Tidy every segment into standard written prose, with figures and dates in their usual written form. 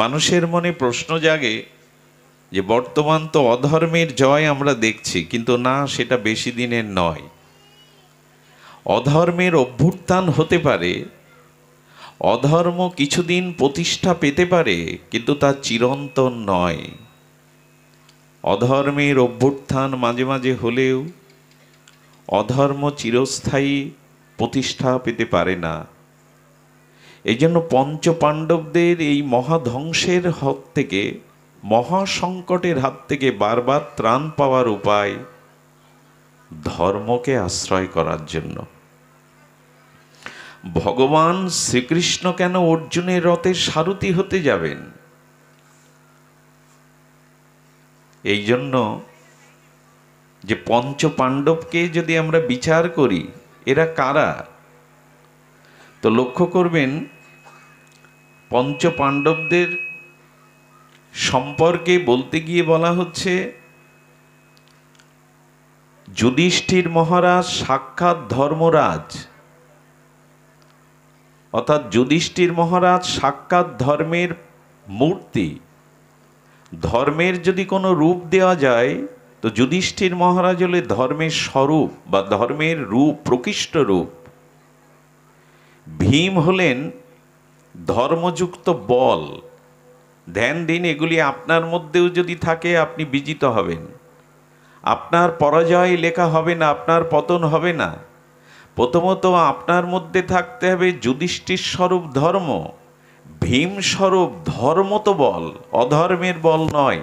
মানুষের মনে প্রশ্ন জাগে যে বর্তমান তো অধর্মের জয় আমরা দেখছি, কিন্তু না, সেটা বেশি দিনের নয়। অধর্মের অভ্যুত্থান হতে পারে, অধর্ম কিছুদিন প্রতিষ্ঠা পেতে পারে, কিন্তু তা চিরন্তন নয়। অধর্মের অভ্যুত্থান মাঝে মাঝে হলেও অধর্ম চিরস্থায়ী প্রতিষ্ঠা পেতে পারে না। এই জন্য পঞ্চপাণ্ডবদের এই মহাধ্বংসের হাত থেকে, মহাসংকটের হাত থেকে বারবার ত্রাণ পাওয়ার উপায় ধর্মকে আশ্রয় করার জন্য। ভগবান শ্রীকৃষ্ণ কেন অর্জুনের রথের সারথি হতে যাবেন? এই জন্য যে পঞ্চপাণ্ডবকে যদি আমরা বিচার করি, এরা কারা, তো লক্ষ্য করবেন পঞ্চপাণ্ডবদের সম্পর্কে বলতে গিয়ে বলা হচ্ছে, যুধিষ্ঠির মহারাজ সাক্ষাৎ ধর্মরাজ, অর্থাৎ যুধিষ্ঠির মহারাজ সাক্ষাৎ ধর্মের মূর্তি। ধর্মের যদি কোনো রূপ দেওয়া যায়, তো যুধিষ্ঠির মহারাজ হলে ধর্মের স্বরূপ বা ধর্মের রূপ, প্রকৃষ্ট রূপ। ভীম হলেন ধর্মযুক্ত বল। ধ্যান দিন, এগুলি আপনার মধ্যেও যদি থাকে আপনি বিজিত হবেন। আপনার পরাজয় লেখা হবে না, আপনার পতন হবে না। প্রথমত আপনার মধ্যে থাকতে হবে যুধিষ্ঠির স্বরূপ ধর্ম, ভীম স্বরূপ ধর্ম। তো বল, অধর্মের বল নয়।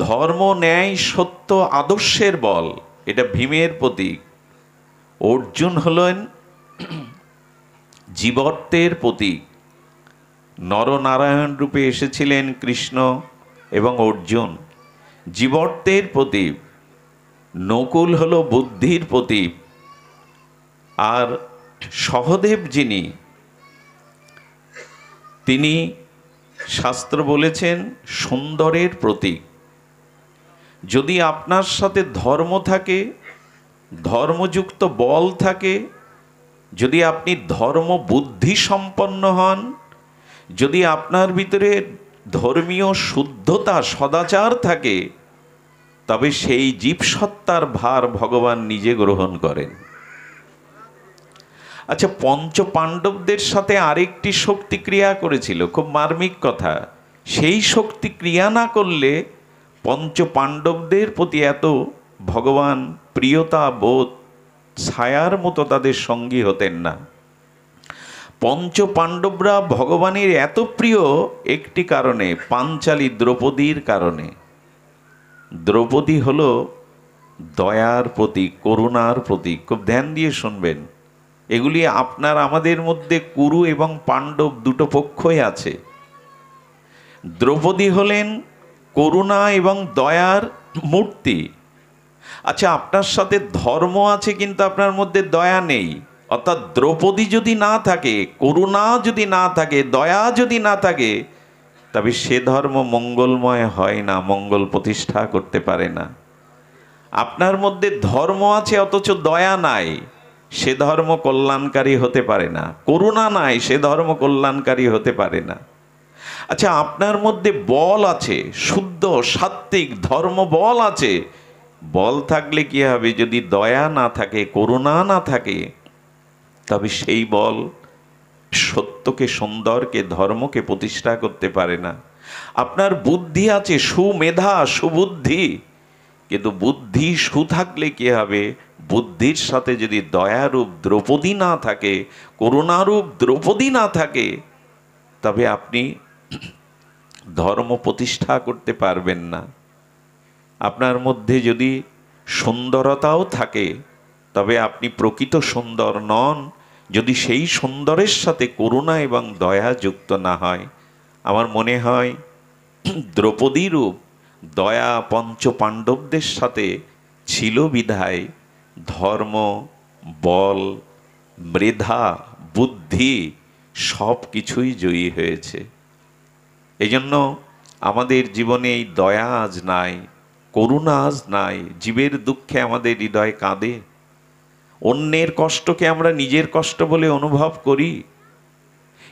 ধর্ম, ন্যায়, সত্য, আদর্শের বল, এটা ভীমের প্রতীক। অর্জুন হলেন জীবত্বের প্রতীক। নরনারায়ণ রূপে এসেছিলেন কৃষ্ণ এবং অর্জুন, জীবত্বের প্রতীক। নকুল হলো বুদ্ধির প্রতীক। আর সহদেব যিনি, তিনি শাস্ত্র বলেছেন সুন্দরের প্রতীক। যদি আপনার সাথে ধর্ম থাকে, ধর্মযুক্ত বল থাকে, যদি আপনি ধর্ম বুদ্ধি সম্পন্ন হন, যদি আপনার ভিতরে ধর্মীয় শুদ্ধতা, সদাচার থাকে, তবে সেই জীবসত্তার ভার ভগবান নিজে গ্রহণ করেন। আচ্ছা, পঞ্চপাণ্ডবদের সাথে আরেকটি শক্তি ক্রিয়া করেছিল, খুব মার্মিক কথা। সেই শক্তি ক্রিয়া না করলে পঞ্চপাণ্ডবদের প্রতি এত ভগবান প্রিয়তা বোধ, ছায়ার মতো তাদের সঙ্গী হতেন না। পঞ্চপাণ্ডবরা ভগবানের এত প্রিয় একটি কারণে, পাঞ্চালী দ্রৌপদীর কারণে। দ্রৌপদী হলো দয়ার প্রতীক, করুণার প্রতীক। খুব ধ্যান দিয়ে শুনবেন, এগুলি আপনার আমাদের মধ্যে কুরু এবং পাণ্ডব দুটো পক্ষই আছে। দ্রৌপদী হলেন করুণা এবং দয়ার মূর্তি। আচ্ছা, আপনার সাথে ধর্ম আছে কিন্তু আপনার মধ্যে দয়া নেই, অর্থাৎ দ্রৌপদী যদি না থাকে, করুণা যদি না থাকে, দয়া যদি না থাকে, তবে সে ধর্ম মঙ্গলময় হয় না, মঙ্গল প্রতিষ্ঠা করতে পারে না। আপনার মধ্যে ধর্ম আছে অথচ দয়া নাই, সে ধর্ম কল্যাণকারী হতে পারে না। করুণা নাই, সে ধর্ম কল্যাণকারী হতে পারে না। আচ্ছা, আপনার মধ্যে বল আছে, শুদ্ধ সাত্ত্বিক ধর্ম বল আছে। বল থাকলে কি হবে? যদি দয়া না থাকে, করুণা না থাকে, তবে সেই বল সত্যকে, সুন্দরকে, ধর্মকে প্রতিষ্ঠা করতে পারে না। আপনার বুদ্ধি আছে, সুমেধা, সুবুদ্ধি, কিন্তু বুদ্ধি সু থাকলে কি হবে? বুদ্ধির সাথে যদি দয়ারূপ দ্রৌপদী না থাকে, করুণারূপ দ্রৌপদী না থাকে, তবে আপনি ধর্ম প্রতিষ্ঠা করতে পারবেন না। আপনার মধ্যে যদি সুন্দরতাও থাকে, তবে আপনি প্রকৃত সুন্দর নন, যদি সেই সুন্দরের সাথে করুণা এবং দয়া যুক্ত না হয়। আমার মনে হয় দ্রৌপদী রূপ দয়া পঞ্চপাণ্ডবদের সাথে ছিল বিধায় ধর্ম, বল, মেধা, বুদ্ধি সব কিছুই জয়ী হয়েছে। এজন্য আমাদের জীবনে এই দয়া আজ নাই, করুণা আজ নাই। জীবের দুঃখে আমাদের হৃদয় কাঁদে, অন্যের কষ্টকে আমরা নিজের কষ্ট বলে অনুভব করি।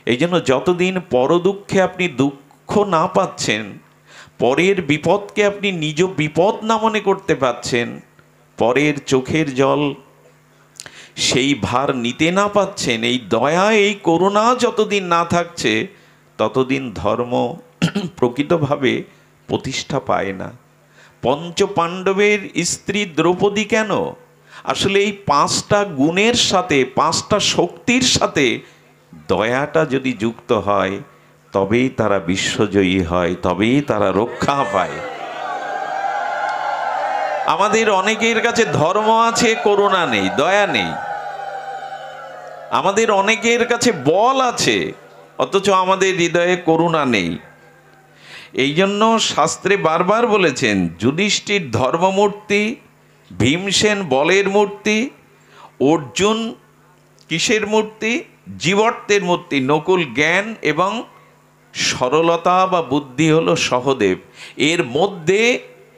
এই জন্য যতদিন পরদুঃখে আপনি দুঃখ না পাচ্ছেন, পরের বিপদকে আপনি নিজ বিপদ না মনে করতে পাচ্ছেন, পরের চোখের জল সেই ভার নিতে না পাচ্ছেন, এই দয়া এই করুণা যতদিন না থাকছে, ততদিন ধর্ম প্রকৃতভাবে প্রতিষ্ঠা পায় না। পঞ্চপাণ্ডবের স্ত্রী দ্রৌপদী কেন? আসলে এই 5টা গুণের সাথে, 5টা শক্তির সাথে দয়াটা যদি যুক্ত হয়, তবেই তারা বিশ্বজয়ী হয়, তবেই তারা রক্ষা পায়। আমাদের অনেকের কাছে ধর্ম আছে, করুণা নেই, দয়া নেই। আমাদের অনেকের কাছে বল আছে, অথচ আমাদের হৃদয়ে করুণা নেই। এই জন্য শাস্ত্রে বারবার বলেছেন, যুধিষ্ঠির ধর্মমূর্তি, ভীমসেন বলের মূর্তি, অর্জুন কিসের মূর্তি? জীবত্বের মূর্তি, নকুল জ্ঞান এবং সরলতা বা বুদ্ধি হলো সহদেব। এর মধ্যে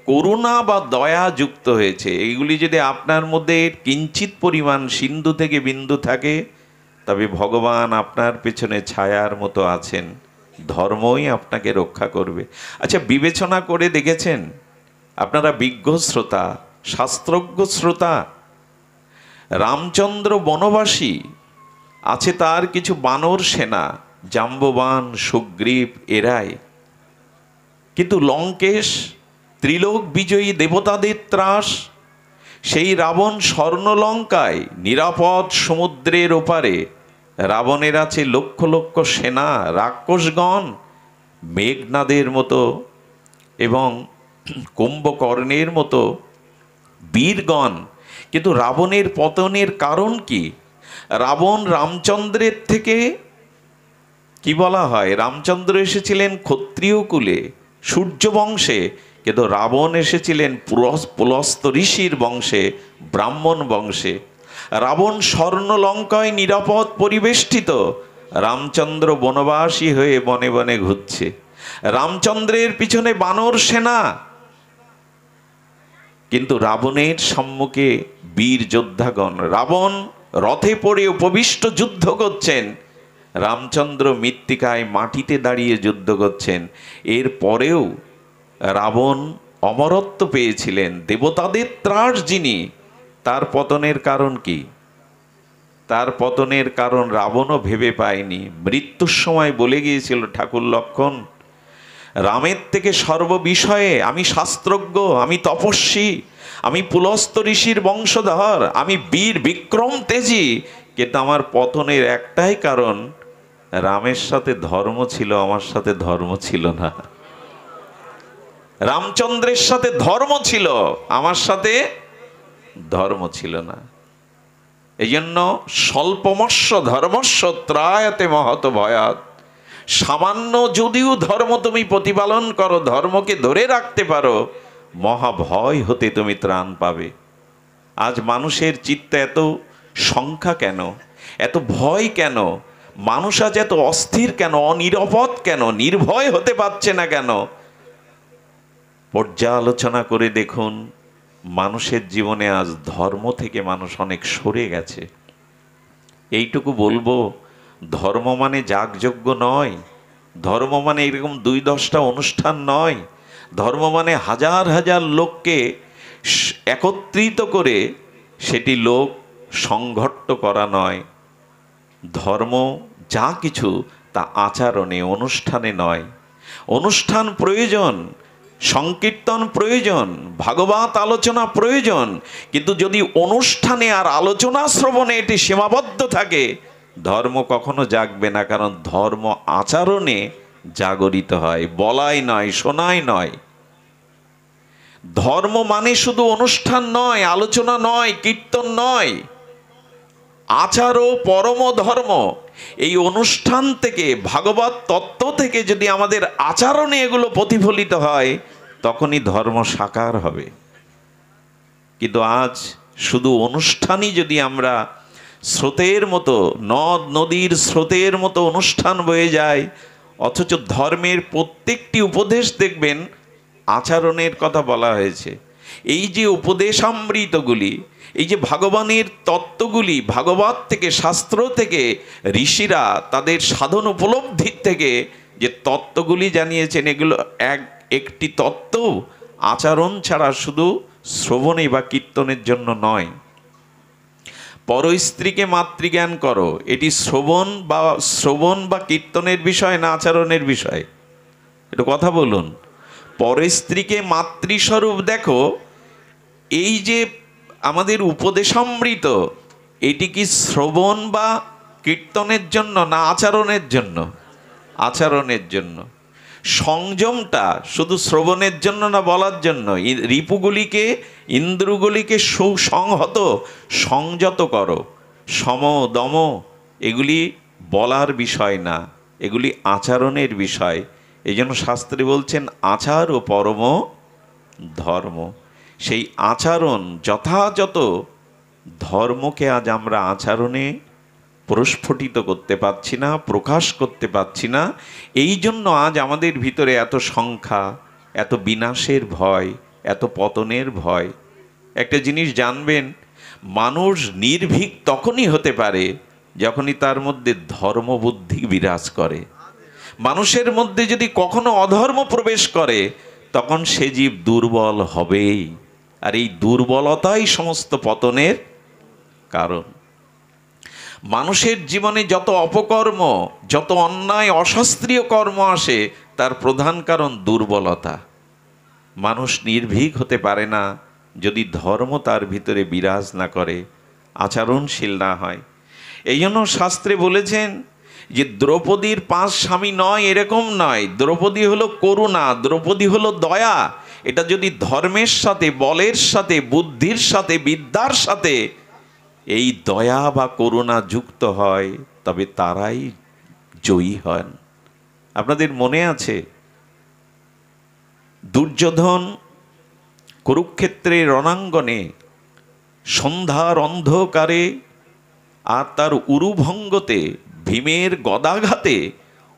করুণা বা দয়া যুক্ত হয়েছে। এইগুলি যদি আপনার মধ্যে কিঞ্চিত পরিমাণ সিন্ধু থেকে বিন্দু থাকে, তবে ভগবান আপনার পেছনে ছায়ার মতো আছেন, ধর্মই আপনাকে রক্ষা করবে। আচ্ছা, বিবেচনা করে দেখেছেন? আপনারা বিজ্ঞ শ্রোতা, শাস্ত্রজ্ঞ শ্রোতা, রামচন্দ্র বনবাসী, আছে তার কিছু বানর সেনা, জাম্ববান, সুগ্রীব, এরাই। কিন্তু লঙ্কেশ, ত্রিলোক বিজয়ী দেবতাদের ত্রাস, সেই রাবণ স্বর্ণলঙ্কায় নিরাপদ সমুদ্রের ওপারে, রাবণের আছে লক্ষ লক্ষ সেনা, রাক্ষসগণ, মেঘনাদের মতো এবং কুম্ভকর্ণের মতো বীরগণ। কিন্তু রাবণের পতনের কারণ কি? রাবণ রামচন্দ্রের থেকে, কি বলা হয়, রামচন্দ্র এসেছিলেন ক্ষত্রিয় কুলে, সূর্য বংশে, কিন্তু রাবণ এসেছিলেন পুলস্ত ঋষির বংশে, ব্রাহ্মণ বংশে। রাবণ স্বর্ণলঙ্কায় নিরাপদ পরিবেষ্টিত, রামচন্দ্র বনবাসী হয়ে বনে বনে ঘুরছে। রামচন্দ্রের পিছনে বানর সেনা, কিন্তু রাবণের সম্মুখে বীর যোদ্ধাগণ। রাবণ রথে পড়ে উপবিষ্ট যুদ্ধ করছেন, রামচন্দ্র মৃত্তিকায় মাটিতে দাঁড়িয়ে যুদ্ধ করছেন। এর পরেও রাবণ অমরত্ব পেয়েছিলেন, দেবতাদের ত্রাস যিনি, তার পতনের কারণ কি? তার পতনের কারণ রাবণও ভেবে পায়নি। মৃত্যুর সময় বলে গিয়েছিল ঠাকুর লক্ষণ, রামের থেকে সর্ববিষয়ে আমি শাস্ত্রজ্ঞ, আমি তপস্বী, আমি পুলস্ত ঋষির বংশধর, আমি বীর বিক্রম তেজী, কিন্তু আমার পতনের একটাই কারণ, রামের সাথে ধর্ম ছিল, আমার সাথে ধর্ম ছিল না। রামচন্দ্রের সাথে ধর্ম ছিল, আমার সাথে ধর্ম ছিল না। এই জন্য স্বল্পমস্য ধর্মস্য ত্রায়তে মহত ভয়াৎ। সামান্য যদিও ধর্ম তুমি প্রতিপালন করো, ধর্মকে ধরে রাখতে পারো, মহাভয় হতে তুমি ত্রাণ পাবে। আজ মানুষের চিত্তে এত সংখ্যা কেন? এত ভয় কেন? মানুষ আজ এত অস্থির কেন? অনিরাপদ কেন? নির্ভয় হতে পারছে না কেন? পর্যালোচনা করে দেখুন, মানুষের জীবনে আজ ধর্ম থেকে মানুষ অনেক সরে গেছে। এইটুকু বলবো, ধর্ম মানে যাগযজ্ঞ নয়, ধর্ম মানে এরকম 2-10টা অনুষ্ঠান নয়, ধর্ম মানে হাজার হাজার লোককে একত্রিত করে সেটি লোক সংঘট্ট করা নয়। ধর্ম যা কিছু তা আচরণে, অনুষ্ঠানে নয়। অনুষ্ঠান প্রয়োজন, সংকীর্তন প্রয়োজন, ভাগবত আলোচনা প্রয়োজন, কিন্তু যদি অনুষ্ঠানে আর আলোচনা শ্রবণে এটি সীমাবদ্ধ থাকে, ধর্ম কখনো জাগবে না। কারণ ধর্ম আচরণে জাগরিত হয়, বলাই নয়, শোনাই নয়। ধর্ম মানে শুধু অনুষ্ঠান নয়, আলোচনা নয়, কীর্তন নয়, আচার ও পরম ধর্ম। এই অনুষ্ঠান থেকে, ভাগবত তত্ত্ব থেকে যদি আমাদের আচরণে এগুলো প্রতিফলিত হয়, তখনই ধর্ম সাকার হবে। কিন্তু আজ শুধু অনুষ্ঠানই যদি আমরা স্রোতের মতো, নদ নদীর স্রোতের মতো অনুষ্ঠান বয়ে যায়, অথচ ধর্মের প্রত্যেকটি উপদেশ দেখবেন আচরণের কথা বলা হয়েছে। এই যে উপদেশামৃতগুলি, এই যে ভগবানের তত্ত্বগুলি, ভাগবত থেকে, শাস্ত্র থেকে, ঋষিরা তাদের সাধন উপলব্ধির থেকে যে তত্ত্বগুলি জানিয়েছেন, এগুলো একটি তত্ত্ব আচরণ ছাড়া শুধু শ্রবণে বা কীর্তনের জন্য নয়। পর স্ত্রীকে মাতৃজ্ঞান করো, এটি শ্রবণ বা কীর্তনের বিষয় না আচরণের বিষয়? একটু কথা বলুন। পর স্ত্রীকে মাতৃস্বরূপ দেখো, এই যে আমাদের উপদেশামৃত, এটি কি শ্রবণ বা কীর্তনের জন্য না আচরণের জন্য? আচরণের জন্য। সংযমটা শুধু শ্রবণের জন্য না বলার জন্য? রিপুগুলিকে, ইন্দ্রগুলিকে সংযত করো। সম দম এগুলি বলার বিষয় না, এগুলি আচরণের বিষয়। এই জন্য শাস্ত্রে বলছেন আচার ও পরম ধর্ম। সেই আচরণ, যথাযথ ধর্মকে আজ আমরা আচরণে প্রস্ফুটিত করতে পারছি না, প্রকাশ করতে পারছি না। এই জন্য আজ আমাদের ভিতরে এত সংখ্যা, এত বিনাশের ভয়, এত পতনের ভয়। একটা জিনিস জানবেন, মানুষ নির্ভীক তখনই হতে পারে যখনই তার মধ্যে ধর্মবুদ্ধি বিরাজ করে। মানুষের মধ্যে যদি কখনো অধর্ম প্রবেশ করে, তখন সে জীব দুর্বল হবেই। আর এই দুর্বলতাই সমস্ত পতনের কারণ। মানুষের জীবনে যত অপকর্ম, যত অন্যায় অশাস্ত্রীয় কর্ম আসে, তার প্রধান কারণ দুর্বলতা। মানুষ নির্ভীক হতে পারে না যদি ধর্ম তার ভিতরে বিরাজ না করে, আচরণশীল না হয়। এই জন্য শাস্ত্রে বলেছেন যে দ্রৌপদীর 5 স্বামী নয়, এরকম নয়। দ্রৌপদী হলো করুণা, দ্রৌপদী হলো দয়া। এটা যদি ধর্মের সাথে, বলের সাথে, বুদ্ধির সাথে, বিদ্যার সাথে এই দয়া বা করুণা যুক্ত হয়, তবে তারাই জয়ী হন। আপনাদের মনে আছে দুর্যোধন কুরুক্ষেত্রের রণাঙ্গনে সন্ধ্যার অন্ধকারে আর তার উরুভঙ্গতে, ভীমের গদাঘাতে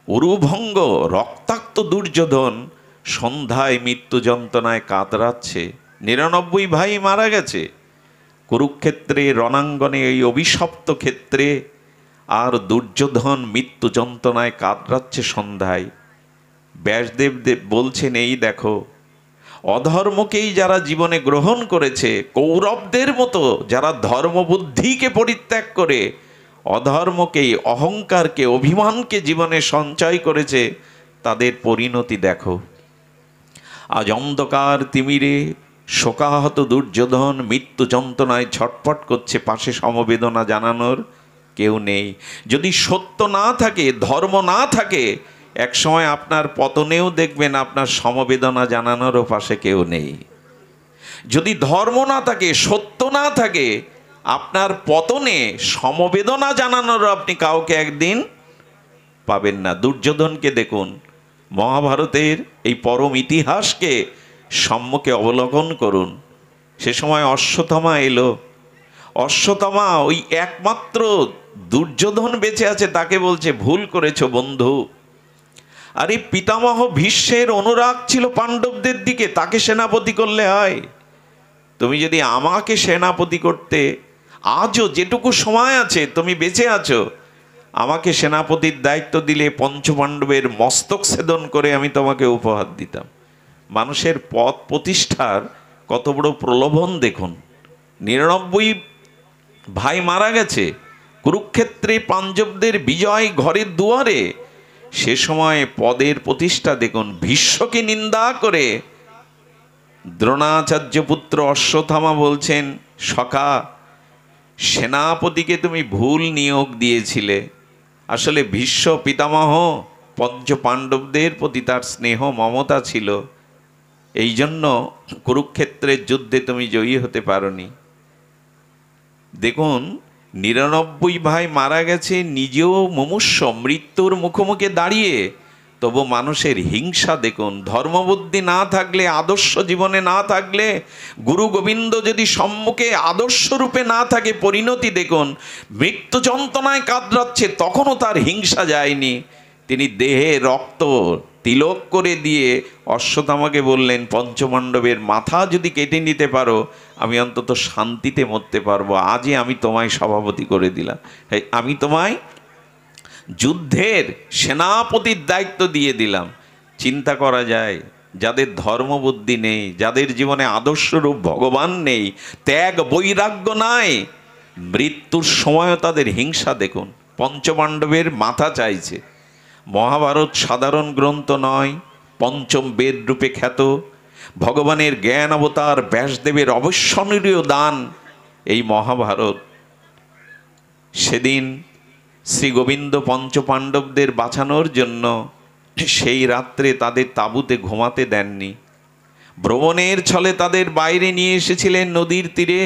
উরুভঙ্গ, রক্তাক্ত দুর্যোধন সন্ধ্যায় মৃত্যু যন্ত্রণায় কাতরাচ্ছে। 99 ভাই মারা গেছে কুরুক্ষেত্রে রণাঙ্গনে, এই অভিশপ্ত ক্ষেত্রে। আর দুর্যোধন মৃত্যু যন্ত্রণায় কাতরাচ্ছে সন্ধ্যায়। ব্যাসদেব বলছেন, এই দেখো, অধর্মকেই যারা জীবনে গ্রহণ করেছে, কৌরবদের মতো যারা ধর্মবুদ্ধিকে পরিত্যাগ করে অধর্মকেই, অহংকারকে, অভিমানকে জীবনে সঞ্চয় করেছে, তাদের পরিণতি দেখো। আজ অন্ধকার তিমিরে শোকাহত দুর্যোধন মৃত্যু যন্ত্রণায় ছটফট করছে, পাশে সমবেদনা জানানোর কেউ নেই। যদি সত্য না থাকে, ধর্ম না থাকে, একসময় আপনার পতনেও দেখবেন আপনার সমবেদনা জানানোরও পাশে কেউ নেই। যদি ধর্ম না থাকে, সত্য না থাকে, আপনার পতনে সমবেদনা জানানোরও আপনি কাউকে একদিন পাবেন না। দুর্যোধনকে দেখুন, মহাভারতের এই পরম ইতিহাসকে সম্মুখে অবলোকন করুন। সে সময় অশ্বত্থামা এলো। অশ্বত্থামা, ওই একমাত্র দুর্যোধন বেঁচে আছে, তাকে বলছে, ভুল করেছো বন্ধু। আর এই পিতামহ ভীষ্মের অনুরাগ ছিল পাণ্ডবদের দিকে, তাকে সেনাপতি করলে হয়? তুমি যদি আমাকে সেনাপতি করতে, আজও যেটুকু সময় আছে তুমি বেঁচে আছো, আমাকে সেনাপতির দায়িত্ব দিলে পঞ্চপাণ্ডবের মস্তক ছেদন করে আমি তোমাকে উপহার দিতাম। মানুষের পদ প্রতিষ্ঠার কত বড় প্রলোভন দেখুন। 99 ভাই মারা গেছে কুরুক্ষেত্রে, পাঞ্জবদের বিজয় ঘরের দুয়ারে। সে সময় পদের প্রতিষ্ঠা দেখুন। ভীষ্মকে নিন্দা করে দ্রোণাচার্য পুত্র অশ্বত্থামা বলছেন, সখা, সেনাপতিকে তুমি ভুল নিয়োগ দিয়েছিলে। আসলে ভীষ্ম পিতামহ পঞ্চ পাণ্ডবদের প্রতি তার স্নেহ মমতা ছিল, এই জন্য কুরুক্ষেত্রের যুদ্ধে তুমি জয়ী হতে পারোনি। দেখুন, 99 ভাই মারা গেছে, নিজেও মুমূর্ষ, মৃত্যুর মুখোমুখি দাঁড়িয়ে, তবু মানুষের হিংসা দেখুন। ধর্মবুদ্ধি না থাকলে, আদর্শ জীবনে না থাকলে, গুরু গোবিন্দ যদি সম্মুখে আদর্শ রূপে না থাকে, পরিণতি দেখুন। মৃত্যু যন্ত্রণায় কাতরাচ্ছে, তখনও তার হিংসা যায়নি। তিনি দেহে রক্ত তিলক করে দিয়ে অশ্বত্থামাকে বললেন, পঞ্চপাণ্ডবের মাথা যদি কেটে নিতে পারো আমি অন্তত শান্তিতে মরতে পারবো। আজই আমি তোমায় সভাপতি করে দিলাম, আমি তোমায় যুদ্ধের সেনাপতির দায়িত্ব দিয়ে দিলাম। চিন্তা করা যায়, যাদের ধর্মবুদ্ধি নেই, যাদের জীবনে আদর্শরূপ ভগবান নেই, ত্যাগ বৈরাগ্য নাই, মৃত্যুর সময়ও তাদের হিংসা দেখুন। পঞ্চপাণ্ডবের মাথা চাইছে। মহাভারত সাধারণ গ্রন্থ নয়, পঞ্চম বেদ রূপে খ্যাত, ভগবানের জ্ঞান অবতার ব্যাসদেবের অবিস্মরণীয় দান এই মহাভারত। সেদিন শ্রী গোবিন্দ পঞ্চপাণ্ডবদের বাঁচানোর জন্য সেই রাত্রে তাদের তাঁবুতে ঘুমাতে দেননি। ভ্রমণের ছলে তাদের বাইরে নিয়ে এসেছিলেন নদীর তীরে,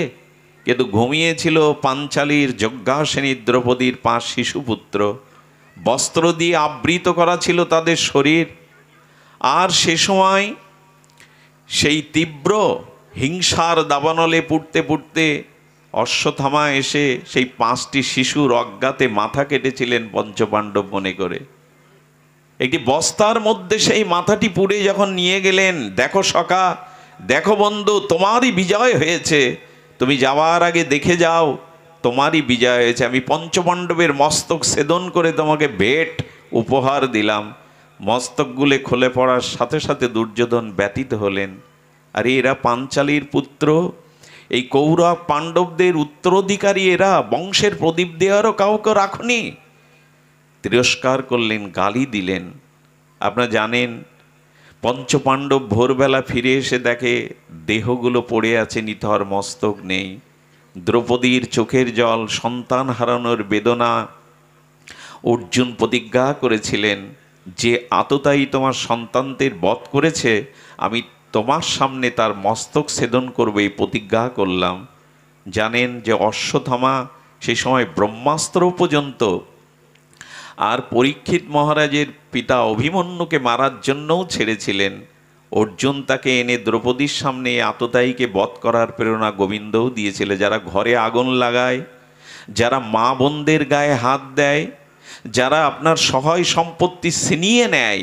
কিন্তু ঘুমিয়েছিল পাঞ্চালীর যজ্ঞাসিনী দ্রৌপদীর 5 শিশুপুত্র। বস্ত্র দিয়ে আবৃত করা ছিল তাদের শরীর। আর সে সময় সেই তীব্র হিংসার দাবানলে পুড়তে পুড়তে অশ্বত্থামা এসে সেই 5টি শিশুর অজ্ঞাতে মাথা কেটেছিলেন পঞ্চপাণ্ডব মনে করে। একটি বস্তার মধ্যে সেই মাথাটি পুড়ে যখন নিয়ে গেলেন, দেখো সখা, দেখো বন্ধু, তোমারই বিজয় হয়েছে, তুমি যাওয়ার আগে দেখে যাও, তোমারই বিজয় হয়েছে। আমি পঞ্চপাণ্ডবের মস্তক ছেদন করে তোমাকে ভেট উপহার দিলাম। মস্তকগুলো খুলে পড়ার সাথে সাথে দুর্যোধন ব্যতীত হলেন। আরে এরা পাঞ্চালীর পুত্র, এই কৌরব পাণ্ডবদের উত্তরাধিকারী, এরা বংশের প্রদীপ দেওয়ারও কাউকে রাখনি। তিরস্কার করলেন, গালি দিলেন। আপনারা জানেন, পঞ্চপাণ্ডব ভোরবেলা ফিরে এসে দেখে দেহগুলো পড়ে আছে, নিথর, মস্তক নেই। দ্রৌপদীর চোখের জল, সন্তান হারানোর বেদনা। অর্জুন প্রতিজ্ঞা করেছিলেন যে আততায়ী তোমার সন্তানদের বধ করেছে, আমি তোমার সামনে তার মস্তক ছেদন করবে, এই প্রতিজ্ঞা করলাম। জানেন যে অশ্বত্থামা সেই সময় ব্রহ্মাস্ত্র পর্যন্ত, আর পরীক্ষিত মহারাজের পিতা অভিমন্যুকে মারার জন্যও ছেড়েছিলেন। অর্জুন তাকে এনে দ্রৌপদীর সামনে আততায়ীকে বধ করার প্রেরণা গোবিন্দও দিয়েছিল। যারা ঘরে আগুন লাগায়, যারা মা বোনদের গায়ে হাত দেয়, যারা আপনার সহায় সম্পত্তি ছিনিয়ে নেয়,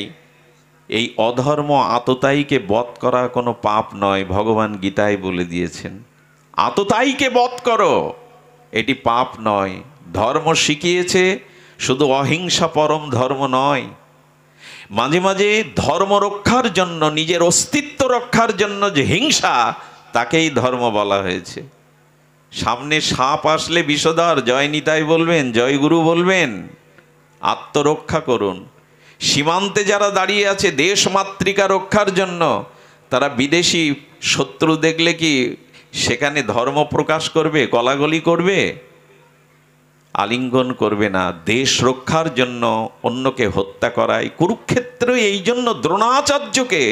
এই অধর্ম আততায়ীকে বধ করা কোনো পাপ নয়। ভগবান গীতায় বলে দিয়েছেন, আততায়ীকে বধ করো, এটি পাপ নয়। ধর্ম শিখিয়েছে শুধু অহিংসা পরম ধর্ম নয়, মাঝে মাঝে ধর্ম রক্ষার জন্য, নিজের অস্তিত্ব রক্ষার জন্য যে হিংসা, তাকেই ধর্ম বলা হয়েছে। সামনে সাপ আসলে বিষধর জয় নিতাই বলবেন, জয় গুরু বলবেন, আত্মরক্ষা করুন। সীমান্তে যারা দাঁড়িয়ে আছে দেশ মাতৃকা রক্ষার জন্য, তারা বিদেশি শত্রু দেখলে কি সেখানে ধর্ম প্রকাশ করবে, গলাগলি করবে? আলিঙ্গন করবে না। দেশ রক্ষার জন্য অন্যকে হত্যা করায়। কুরুক্ষেত্র এই জন্য দ্রোণাচার্যকে,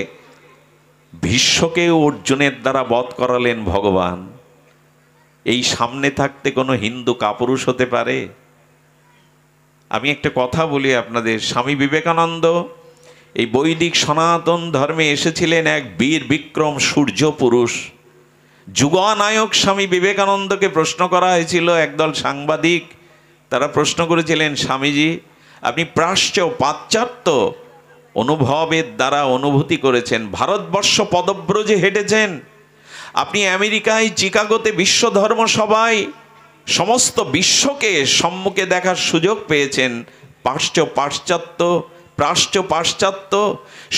ভীষ্মকে অর্জুনের দ্বারা বধ করালেন ভগবান। এই সামনে থাকতে কোনো হিন্দু কাপুরুষ হতে পারে? আমি একটা কথা বলি আপনাদের, স্বামী বিবেকানন্দ এই বৈদিক সনাতন ধর্মে এসেছিলেন এক বীর বিক্রম সূর্য পুরুষ। যুগনায়ক স্বামী বিবেকানন্দকে প্রশ্ন করা হয়েছিল, একদল সাংবাদিক, তারা প্রশ্ন করেছিলেন, স্বামীজি আপনি পাশ্চাত্য অনুভবের দ্বারা অনুভূতি করেছেন, ভারতবর্ষ পদব্রজে হেঁটেছেন, আপনি আমেরিকায় চিকাগোতে বিশ্ব ধর্ম সভায় সমস্ত বিশ্বকে সম্মুখে দেখার সুযোগ পেয়েছেন, পাশ্চাত্য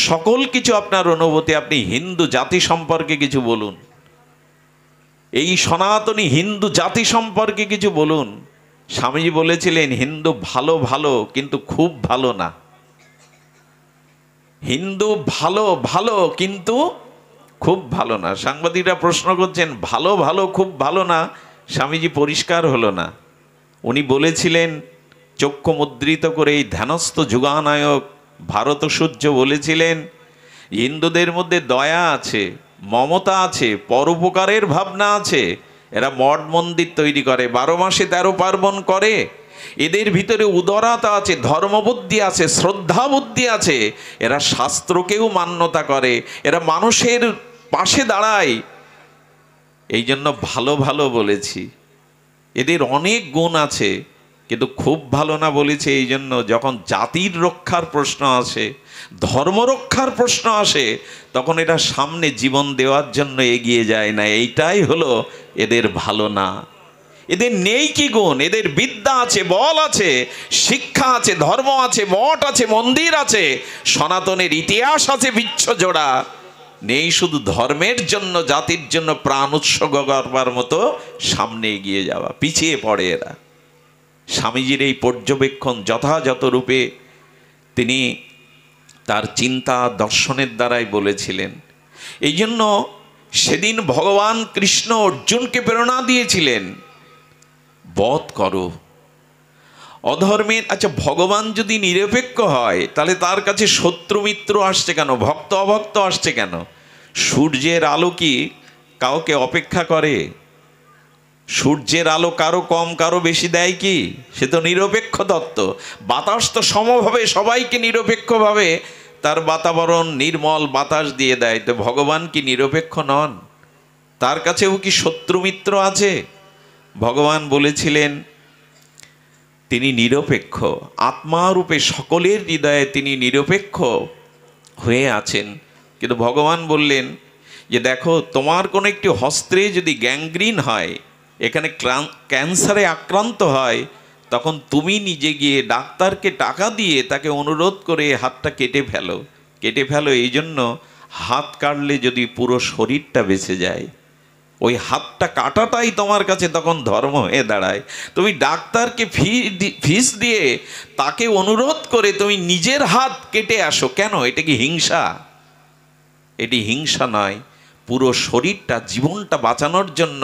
সকল কিছু আপনার অনুভূতি, আপনি হিন্দু জাতি সম্পর্কে কিছু বলুন, এই সনাতনী হিন্দু জাতি সম্পর্কে কিছু বলুন। স্বামীজি বলেছিলেন, হিন্দু ভালো ভালো কিন্তু খুব ভালো না। হিন্দু ভালো ভালো কিন্তু খুব ভালো না। সাংবাদিকরা প্রশ্ন করছেন, ভালো ভালো খুব ভালো না, স্বামীজি পরিষ্কার হলো না। উনি বলেছিলেন, চক্ষু মুদ্রিত করে এই ধ্যানস্থ যুগানায়ক ভারত সূর্য বলেছিলেন, হিন্দুদের মধ্যে দয়া আছে, মমতা আছে, পরোপকারের ভাবনা আছে। এরা মঠ মন্দির তৈরি করে, 12 মাসে 13 পার্বণ করে, এদের ভিতরে উদারতা আছে, ধর্মবুদ্ধি আছে, শ্রদ্ধা বুদ্ধি আছে, এরা শাস্ত্রকেও মান্যতা করে, এরা মানুষের পাশে দাঁড়ায়। এই জন্য ভালো ভালো বলেছি। এদের অনেক গুণ আছে, কিন্তু খুব ভালো না বলেছে এই জন্য, যখন জাতির রক্ষার প্রশ্ন আসে, ধর্ম রক্ষার প্রশ্ন আসে, তখন এরা সামনে জীবন দেওয়ার জন্য এগিয়ে যায় না। এইটাই হলো এদের ভালো না। এদের নেই কি গুণ? এদের বিদ্যা আছে, বল আছে, শিক্ষা আছে, ধর্ম আছে, মঠ আছে, মন্দির আছে, সনাতনের ইতিহাস আছে বিচ্ছ জোড়া, নেই শুধু ধর্মের জন্য, জাতির জন্য প্রাণ উৎসর্গ করবার মতো সামনে এগিয়ে যাওয়া। পিছিয়ে পড়ে এরা। স্বামীজির এই পর্যবেক্ষণ যথাযথ রূপে তিনি তার চিন্তা দর্শনের দ্বারাই বলেছিলেন। এই জন্য সেদিন ভগবান কৃষ্ণ অর্জুনকে প্রেরণা দিয়েছিলেন, বধ করো অধর্মের। আচ্ছা, ভগবান যদি নিরপেক্ষ হয় তাহলে তার কাছে শত্রু মিত্র আসছে কেন? ভক্ত অভক্ত আসছে কেন? সূর্যের আলো কি কাউকে অপেক্ষা করে? সূর্যের আলো কারো কম কারো বেশি দেয় কি? সে তো নিরপেক্ষ তত্ত্ব। বাতাস তো সমভাবে সবাইকে নিরপেক্ষভাবে তার বাতাবরণ নির্মল বাতাস দিয়ে দেয়। তো ভগবান কি নিরপেক্ষ নন? তার কাছেও কি শত্রু মিত্র আছে? ভগবান বলেছিলেন তিনি নিরপেক্ষ, আত্মারূপে সকলের হৃদয়ে তিনি নিরপেক্ষ হয়ে আছেন। কিন্তু ভগবান বললেন যে দেখো, তোমার কোনো একটি হস্তে যদি গ্যাংগ্রিন হয়, এখানে ক্যান্সারে আক্রান্ত হয়, তখন তুমি নিজে গিয়ে ডাক্তারকে টাকা দিয়ে তাকে অনুরোধ করে হাতটা কেটে ফেলো, কেটে ফেলো। এই জন্য হাত কাটলে যদি পুরো শরীরটা বেঁচে যায়, ওই হাতটা কাটাটাই তোমার কাছে তখন ধর্ম হয়ে দাঁড়ায়। তুমি ডাক্তারকে ফিস দিয়ে তাকে অনুরোধ করে তুমি নিজের হাত কেটে আসো কেন? এটা কি হিংসা? এটি হিংসা নয়। পুরো শরীরটা, জীবনটা বাঁচানোর জন্য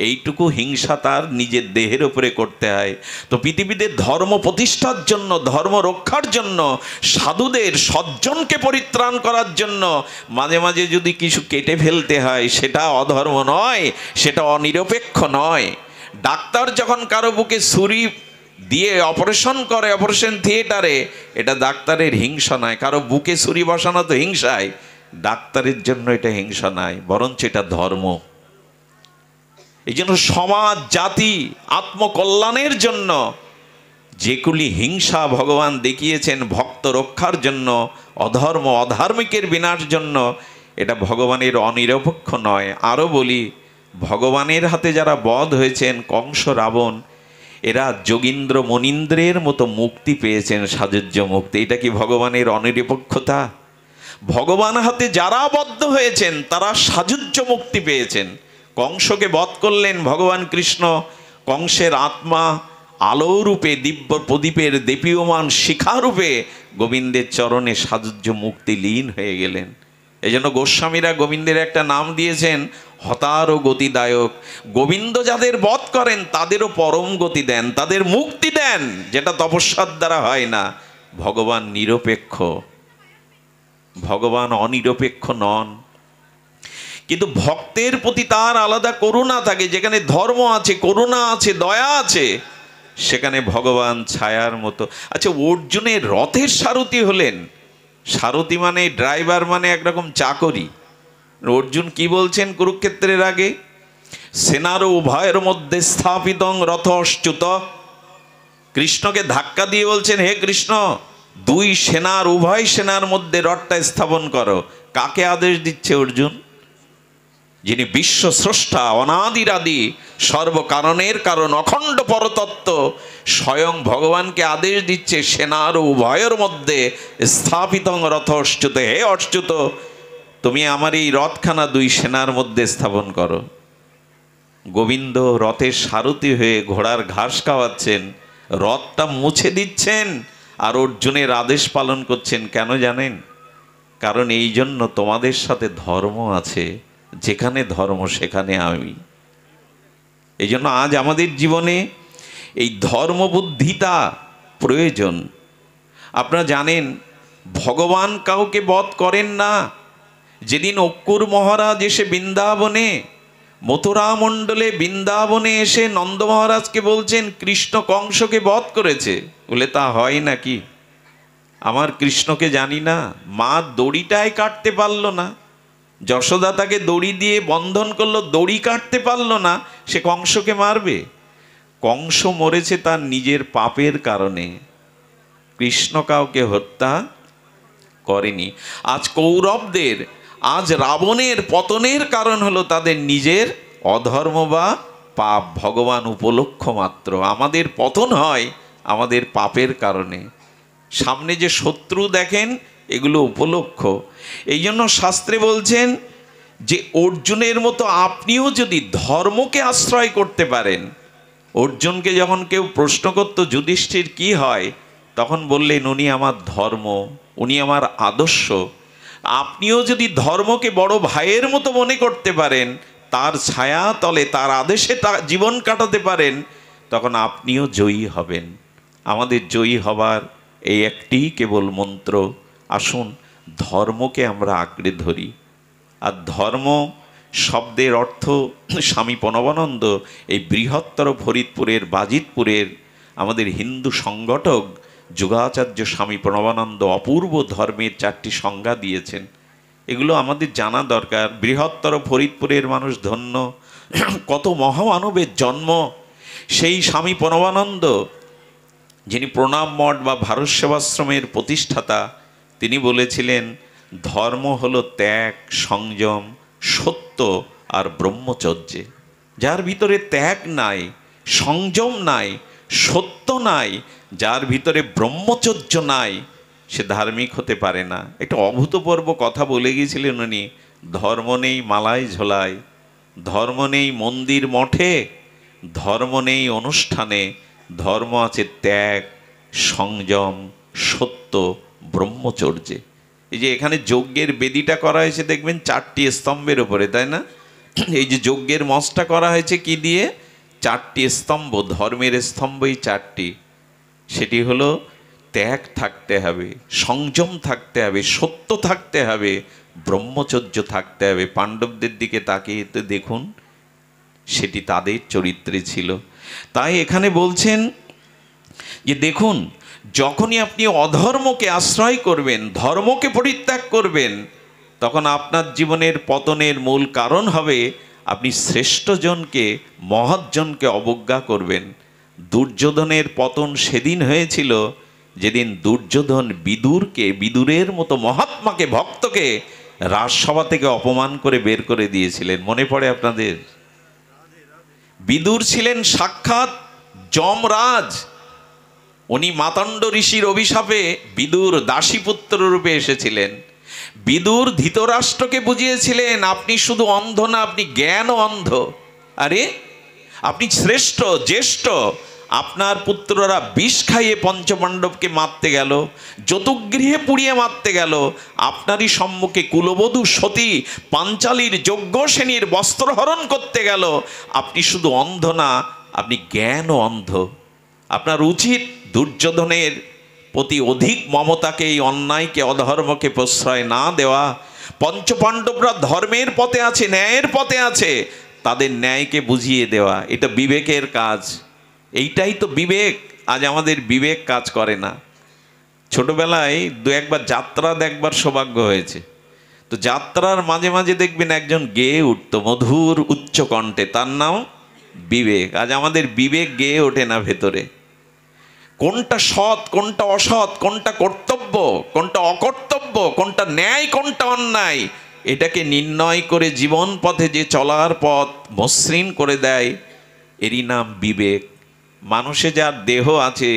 এইটুকু হিংসা তার নিজের দেহের উপরে করতে হয়। তো পৃথিবীতে ধর্ম প্রতিষ্ঠার জন্য, ধর্ম রক্ষার জন্য, সাধুদের সজ্জনকে পরিত্রাণ করার জন্য মাঝে মাঝে যদি কিছু কেটে ফেলতে হয়, সেটা অধর্ম নয়, সেটা অনিরপেক্ষ নয়। ডাক্তার যখন কারো বুকে ছুরি দিয়ে অপারেশন করে অপারেশন থিয়েটারে, এটা ডাক্তারের হিংসা নয়। কারো বুকে ছুরি বসানো তো হিংসায়, ডাক্তারের জন্য এটা হিংসা নয়, বরঞ্চ এটা ধর্ম। এই জন্য সমাজ, জাতি, আত্মকল্যাণের জন্য যেগুলি হিংসা ভগবান দেখিয়েছেন ভক্ত রক্ষার জন্য, অধর্ম অধার্মিকের বিনাশ জন্য, এটা ভগবানের অনিরপেক্ষ নয়। আরও বলি, ভগবানের হাতে যারা বধ হয়েছেন, কংস, রাবণ, এরা যোগীন্দ্র মনীন্দ্রের মতো মুক্তি পেয়েছেন, সাযুজ্য মুক্তি। এটা কি ভগবানের অনিরপেক্ষতা? ভগবান হাতে যারা বদ্ধ হয়েছেন তারা সাযুজ্য মুক্তি পেয়েছেন। কংসকে বধ করলেন ভগবান কৃষ্ণ, কংসের আত্মা আলোরূপে দিব্য প্রদীপের দীপ্যমান শিখারূপে গোবিন্দের চরণে সাযুজ্য মুক্তি লীন হয়ে গেলেন। এই জন্য গোস্বামীরা গোবিন্দের একটা নাম দিয়েছেন হতার ও গতিদায়ক। গোবিন্দ যাদের বধ করেন তাদেরও পরম গতি দেন, তাদের মুক্তি দেন, যেটা তপস্যার দ্বারা হয় না। ভগবান নিরপেক্ষ, ভগবান অনিরপেক্ষ নন। কিন্তু ভক্তের প্রতি তার আলাদা করুণা থাকে। যেখানে ধর্ম আছে, করুণা আছে, দয়া আছে, সেখানে ভগবান ছায়ার মতো। আচ্ছা, অর্জুনের রথের সারথি হলেন। সারথি মানে ড্রাইভার, মানে একরকম চাকরি। অর্জুন কি বলছেন কুরুক্ষেত্রের আগে? সেনার উভয়ের মধ্যে স্থাপিতং রথ অচ্যুত। কৃষ্ণকে ধাক্কা দিয়ে বলছেন, হে কৃষ্ণ, দুই সেনার, উভয় সেনার মধ্যে রথটা স্থাপন করো। কাকে আদেশ দিচ্ছে অর্জুন? যিনি বিশ্ব স্রষ্টা, অনাদিরাদি, সর্বকারণের কারণ, অখণ্ড পরতত্ত্ব, স্বয়ং ভগবানকে আদেশ দিচ্ছে সেনার উভয়ের মধ্যে স্থাপিতং রথ অচ্যুত। হে অচ্যুত, তুমি আমার এই রথখানা দুই সেনার মধ্যে স্থাপন করো। গোবিন্দ রথের সারথি হয়ে ঘোড়ার ঘাস খাওয়াচ্ছেন, রথটা মুছে দিচ্ছেন, আর অর্জুনের আদেশ পালন করছেন। কেন জানেন? কারণ এই জন্য তোমাদের সাথে ধর্ম আছে, যেখানে ধর্ম সেখানে আমি। এই জন্য আজ আমাদের জীবনে এই ধর্মবুদ্ধিটা প্রয়োজন। আপনারা জানেন ভগবান কাউকে বধ করেন না। যেদিন অক্কুর মহারাজ এসে বৃন্দাবনে, মথুরা মণ্ডলে বৃন্দাবনে এসে নন্দ মহারাজকে বলছেন কৃষ্ণ কংসকে বধ করেছে, বলে তা হয় নাকি? আমার কৃষ্ণকে জানি না? মা দড়িটাই কাটতে পারলো না, যশোদা তাকে দড়ি দিয়ে বন্ধন করলো, দড়ি কাটতে পারলো না, সে কংসকে মারবে? কংস মরেছে তার নিজের পাপের কারণে, কৃষ্ণ কাউকে হত্যা করেনি। আজ কৌরবদের, আজ রাবণের পতনের কারণ হলো তাদের নিজের অধর্ম বা পাপ, ভগবান উপলক্ষ মাত্র। আমাদের পতন হয় আমাদের পাপের কারণে। সামনে যে শত্রু দেখেন এগুলো উপলক্ষ। এই জন্য শাস্ত্রে বলছেন যে অর্জুনের মতো আপনিও যদি ধর্মকে আশ্রয় করতে পারেন। অর্জুনকে যখন কেউ প্রশ্ন করত যুধিষ্ঠির কি হয়, তখন বললেন উনি আমার ধর্ম, উনি আমার আদর্শ। আপনিও যদি ধর্মকে বড় ভাইয়ের মতো মনে করতে পারেন, তার ছায়া তলে তার আদেশে জীবন কাটাতে পারেন, তখন আপনিও জয়ী হবেন। আমাদের জয়ী হবার এই একটি কেবল মন্ত্র। আসুন ধর্মকে আমরা আঁকড়ে ধরি। আর ধর্ম শব্দের অর্থ স্বামী প্রণবানন্দ এই বৃহত্তর ফরিদপুরের বাজিতপুরের আমাদের হিন্দু সংগঠক যুগাচার্য স্বামী প্রণবানন্দ অপূর্ব ধর্মের 4টি সংজ্ঞা দিয়েছেন। এগুলো আমাদের জানা দরকার। বৃহত্তর ফরিদপুরের মানুষ ধন্য, কত মহামানবের জন্ম। সেই স্বামী প্রণবানন্দ, যিনি প্রণাম মঠ বা ভারত সেবাশ্রমের প্রতিষ্ঠাতা, তিনি বলেছিলেন ধর্ম হলো ত্যাগ, সংযম, সত্য আর ব্রহ্মচর্যে। যার ভিতরে ত্যাগ নাই, সংযম নাই, সত্য নাই, যার ভিতরে ব্রহ্মচর্য নাই, সে ধার্মিক হতে পারে না। একটা অভূতপূর্ব কথা বলে গিয়েছিলেন উনি, ধর্ম নেই মালায় ঝোলায়, ধর্ম নেই মন্দির মঠে, ধর্ম নেই অনুষ্ঠানে, ধর্ম আছে ত্যাগ, সংযম, সত্য, ব্রহ্মচর্যে। এই যে এখানে যজ্ঞের বেদিটা করা হয়েছে দেখবেন 4টি স্তম্ভের উপরে, তাই না? এই যে যজ্ঞের মঞ্চটা করা হয়েছে কি দিয়ে? 4টি স্তম্ভ, ধর্মের স্তম্ভ এই 4টি। সেটি হলো ত্যাগ থাকতে হবে, সংযম থাকতে হবে, সত্য থাকতে হবে, ব্রহ্মচর্য থাকতে হবে। পাণ্ডবদের দিকে তাকিয়ে তো দেখুন, সেটি তাদের চরিত্রে ছিল। তাই এখানে বলছেন যে দেখুন, যখনই আপনি অধর্মকে আশ্রয় করবেন, ধর্মকে পরিত্যাগ করবেন, তখন আপনার জীবনের পতনের মূল কারণ হবে আপনি শ্রেষ্ঠজনকে, মহৎজনকে অবজ্ঞা করবেন। দুর্যোধনের পতন সেদিন হয়েছিল যেদিন দুর্যোধন বিদুরকে, বিদুরের মতো মহাত্মাকে, ভক্তকে রাজসভা থেকে অপমান করে বের করে দিয়েছিলেন। মনে পড়ে আপনাদের? বিদুর ছিলেন সাক্ষাৎ যমরাজ। উনি মাতণ্ড ঋষির অভিশাপে বিদুর দাসীপুত্র রূপে এসেছিলেন। বিদুর ধৃতরাষ্ট্রকে বুঝিয়েছিলেন আপনি শুধু অন্ধ না, আপনি জ্ঞান অন্ধ। আরে আপনি শ্রেষ্ঠ, জ্যেষ্ঠ। আপনার পুত্ররা বিষ খাইয়ে পঞ্চপাণ্ডবকে মারতে গেল, যতুগৃহে পুড়িয়ে মারতে গেল, আপনারই সম্মুখে কুলবধূ সতী পাঞ্চালীর যজ্ঞসেনীর বস্ত্রহরণ করতে গেল। আপনি শুধু অন্ধ না, আপনি জ্ঞান অন্ধ। আপনার উচিত দুর্যোধনের প্রতি অধিক মমতাকে, এই অন্যায়কে, অধর্মকে প্রশ্রয় না দেওয়া। পঞ্চপাণ্ডবরা ধর্মের পথে আছে, ন্যায়ের পথে আছে, তাদের ন্যায়কে বুঝিয়ে দেওয়া, এটা বিবেকের কাজ। এইটাই তো বিবেক। আজ আমাদের বিবেক কাজ করে না। ছোটবেলায় 2-1বার যাত্রা দেখবার সৌভাগ্য হয়েছে, তো যাত্রার মাঝে মাঝে দেখবেন একজন গেয়ে উঠত মধুর উচ্চ কণ্ঠে, তার নাম বিবেক। আজ আমাদের বিবেক গেয়ে ওঠে না ভেতরে। কোনটা সৎ, কোনটা অসৎ, কোনটা কর্তব্য, কোনটা অকর্তব্য, কোনটা ন্যায়, কোনটা অন্যায়, এটাকে নির্ণয় করে জীবন পথে যে চলার পথ মসৃণ করে দেয়, এরই নাম বিবেক। মানুষে যার দেহ আছে,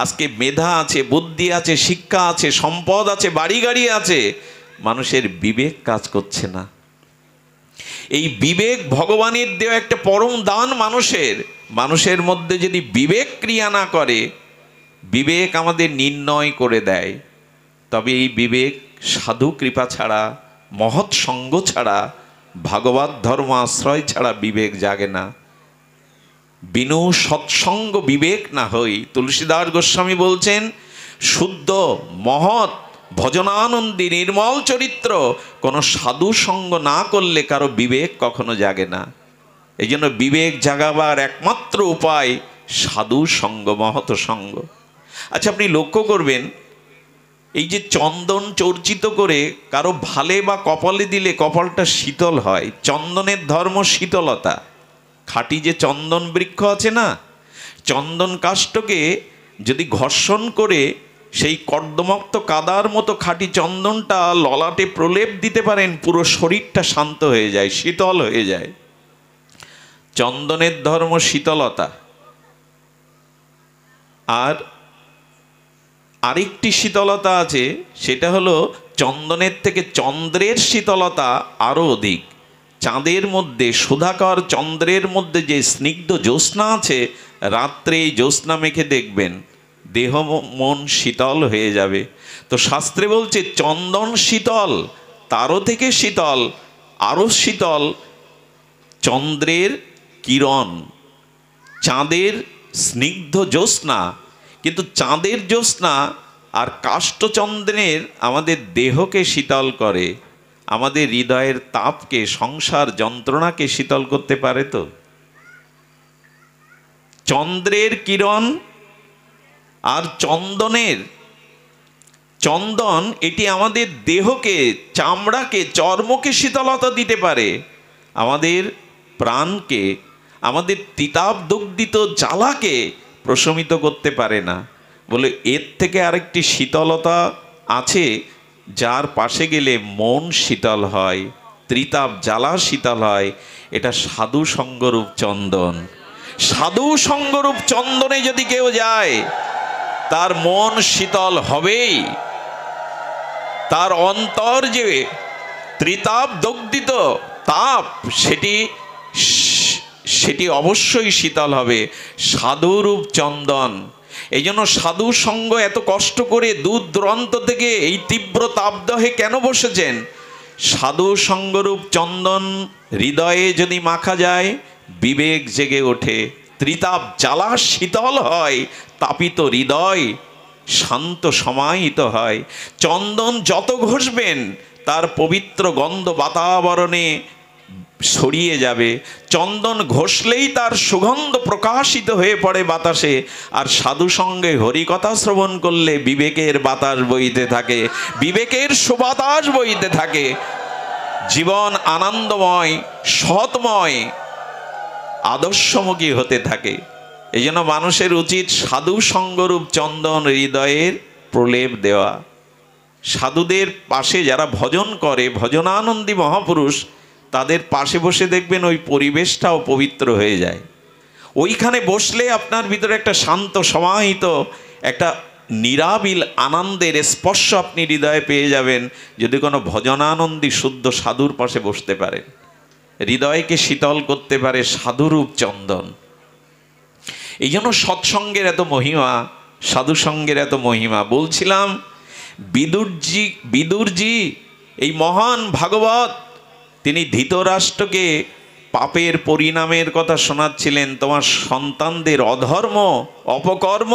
আজকে মেধা আছে, বুদ্ধি আছে, শিক্ষা আছে, সম্পদ আছে, বাড়ি গাড়ি আছে, মানুষের বিবেক কাজ করছে না। এই বিবেক ভগবানের দেওয়া একটা পরম দান মানুষের। মানুষের মধ্যে যদি বিবেক ক্রিয়া না করে, বিবেক আমাদের নির্ণয় করে দেয়, তবে এই বিবেক সাধু কৃপা ছাড়া, মহৎ সঙ্গ ছাড়া, ভাগবত ধর্ম আশ্রয় ছাড়া বিবেক জাগে না। বিনু সৎসঙ্গ বিবেক না হই। তুলসীদাস গোস্বামী বলছেন, শুদ্ধ মহৎ ভজনানন্দী নির্মল চরিত্র কোনো সাধু সঙ্গ না করলে কারো বিবেক কখনো জাগে না। এই জন্য বিবেক জাগাবার একমাত্র উপায় সাধু সঙ্গ, মহৎ সঙ্গ। আচ্ছা, আপনি লক্ষ্য করবেন, এই যে চন্দন চর্চিত করে কারো ভালে বা কপালে দিলে কপালটা শীতল হয়। চন্দনের ধর্ম শীতলতা। খাঁটি যে চন্দন বৃক্ষ আছে না, চন্দন কাষ্ঠকে যদি ঘর্ষণ করে সেই কর্দমাক্ত কাদার মতো খাঁটি চন্দনটা ললাটে প্রলেপ দিতে পারেন, পুরো শরীরটা শান্ত হয়ে যায়, শীতল হয়ে যায়। চন্দনের ধর্ম শীতলতা। আর আরেকটি শীতলতা আছে, সেটা হলো চন্দনের থেকে চন্দ্রের শীতলতা আরো অধিক। চাঁদের মধ্যে, সুধাকর চন্দ্রের মধ্যে যে স্নিগ্ধ জ্যোৎস্না আছে, রাত্রে এই জ্যোৎস্না মেখে দেখবেন দেহ মন শীতল হয়ে যাবে। তো শাস্ত্রে বলছে চন্দন শীতল, তারও থেকে শীতল, আরো শীতল চন্দ্রের কিরণ, চাঁদের স্নিগ্ধ জ্যোৎস্না। কিন্তু চাঁদের জ্যোৎস্না আর কাষ্ঠচন্দনের আমাদের দেহকে শীতল করে, আমাদের হৃদয়ের তাপকে, সংসার যন্ত্রণাকে শীতল করতে পারে। তো চন্দ্রের কিরণ আর চন্দন এটি আমাদের দেহকে, চামড়াকে, চর্মকে শীতলতা দিতে পারে, আমাদের প্রাণকে, আমাদের তিতাব দগ্ধিত জ্বালাকে প্রশমিত করতে পারে না। বলে এর থেকে আরেকটি শীতলতা আছে, যার পাশে গেলে মন শীতল হয়, ত্রিতাপ জ্বালা শীতল হয়। এটা সাধু সঙ্গরূপ চন্দন। সাধু সঙ্গরূপ চন্দনে যদি কেউ যায়, তার মন শীতল হবেই, তার অন্তর যে ত্রিতাপ দগ্ধিত তাপ, সেটি অবশ্যই শীতল হবে। সাধুরূপ চন্দন। এই জন্য সাধু সঙ্গ এত কষ্ট করে দূর দূরান্ত থেকে এই তীব্র তাপদহে কেন বসেছেন? সাধু সঙ্গরূপ চন্দন হৃদয়ে যদি মাখা যায়, বিবেক জেগে ওঠে, ত্রিতাপ জ্বালা শীতল হয়, তাপিত হৃদয় শান্ত সমাহিত হয়। চন্দন যত ঘষবেন তার পবিত্র গন্ধ বাতাবরণে ছড়িয়ে যাবে। চন্দন ঘষলেই তার সুগন্ধ প্রকাশিত হয়ে পড়ে বাতাসে। আর সাধু সঙ্গে হরিকথা শ্রবণ করলে বিবেকের বাতাস বইতে থাকে, বিবেকের সুবাতাস বইতে থাকে, জীবন আনন্দময়, সৎময়, আদর্শমুখী হতে থাকে। এই জন্য মানুষের উচিত সাধু সঙ্গরূপ চন্দন হৃদয়ের প্রলেপ দেওয়া। সাধুদের পাশে যারা ভজন করে, ভজনানন্দী মহাপুরুষ, তাদের পাশে বসে দেখবেন ওই পরিবেশটাও পবিত্র হয়ে যায়। ওইখানে বসলে আপনার ভিতরে একটা শান্ত সমাহিত, একটা নিরাবিল আনন্দের স্পর্শ আপনি হৃদয়ে পেয়ে যাবেন, যদি কোনো ভজনানন্দী শুদ্ধ সাধুর পাশে বসতে পারেন। হৃদয়কে শীতল করতে পারে সাধুরূপ চন্দন। এই জন্য সৎসঙ্গের এত মহিমা, সাধু সঙ্গের এত মহিমা। বলছিলাম বিদুরজি এই মহান ভাগবত, তিনি ধৃতরাষ্ট্রকে পাপের পরিণামের কথা শোনাচ্ছিলেন। তোমার সন্তানদের অধর্ম, অপকর্ম,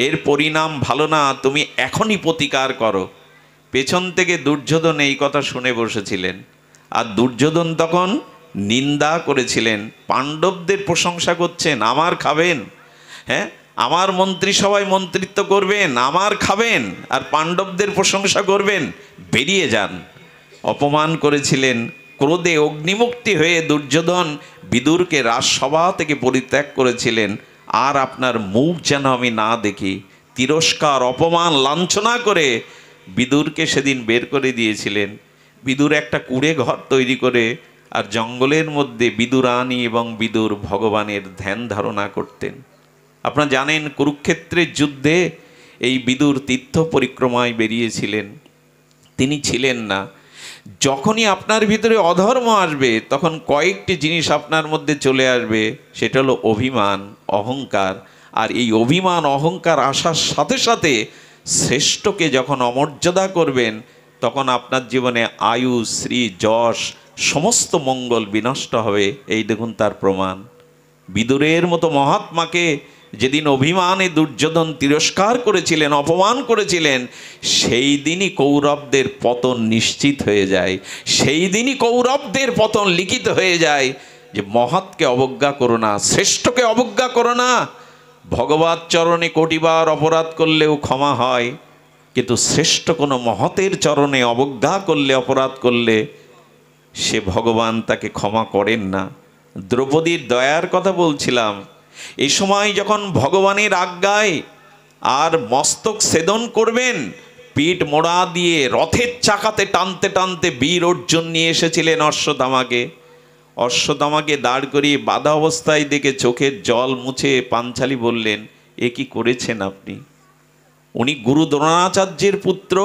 এর পরিণাম ভালো না, তুমি এখনই প্রতিকার করো। পেছন থেকে দুর্যোধন এই কথা শুনে বসেছিলেন। আর দুর্যোধন তখন নিন্দা করেছিলেন, পাণ্ডবদের প্রশংসা করছেন, আমার খাবেন, হ্যাঁ, আমার মন্ত্রিসভায় মন্ত্রিত্ব করবেন, আমার খাবেন, আর পাণ্ডবদের প্রশংসা করবেন, বেরিয়ে যান। অপমান করেছিলেন। ক্রোধে অগ্নিমুক্তি হয়ে দুর্যোধন বিদুরকে রাজসভা থেকে পরিত্যাগ করেছিলেন। আর আপনার মুখ যেন আমি না দেখি, তিরস্কার, অপমান, লাঞ্ছনা করে বিদুরকে সেদিন বের করে দিয়েছিলেন। বিদুর একটা কুঁড়ে ঘর তৈরি করে আর জঙ্গলের মধ্যে বিদুরানী এবং বিদুর ভগবানের ধ্যান ধারণা করতেন। আপনারা জানেন কুরুক্ষেত্রের যুদ্ধে এই বিদুর তীর্থ পরিক্রমায় বেরিয়েছিলেন, তিনি ছিলেন না। যখনই আপনার ভিতরে অধর্ম আসবে, তখন কয়েকটি জিনিস আপনার মধ্যে চলে আসবে, সেটা হলো অভিমান, অহংকার। আর এই অভিমান, অহংকার আসার সাথে সাথে শ্রেষ্ঠকে যখন অমর্যাদা করবেন, তখন আপনার জীবনে আয়ু, শ্রী, যশ, সমস্ত মঙ্গল বিনষ্ট হবে। এই দেখুন তার প্রমাণ। বিদুরের মতো মহাত্মাকে যেদিন অভিমানে দুর্যোধন তিরস্কার করেছিলেন, অপমান করেছিলেন, সেই দিনই কৌরবদের পতন নিশ্চিত হয়ে যায়। সেই দিনই কৌরবদের পতন লিখিত হয়ে যায় যে মহৎকে অবজ্ঞা করো না, শ্রেষ্ঠকে অবজ্ঞা করো না। ভগবত চরণে কোটিবার অপরাধ করলেও ক্ষমা হয়, কিন্তু শ্রেষ্ঠ কোনো মহতের চরণে অবজ্ঞা করলে, অপরাধ করলে, সে ভগবান তাকে ক্ষমা করেন না। দ্রৌপদীর দয়ার কথা বলছিলাম। এই সময় যখন ভগবানের আজ্ঞায় আর মস্তক ছেদন করবেন, পিঠ মোড়া দিয়ে রথের চাকাতে টানতে টানতে বীর অর্জুন নিয়ে এসেছিলেন অশ্বত্থামাকে। অশ্বত্থামাকে দাঁড় করিয়ে বাধা অবস্থায় দেখে চোখের জল মুছে পাঞ্চালী বললেন, এ কি করেছেন আপনি? উনি গুরু দ্রোণাচার্যের পুত্র,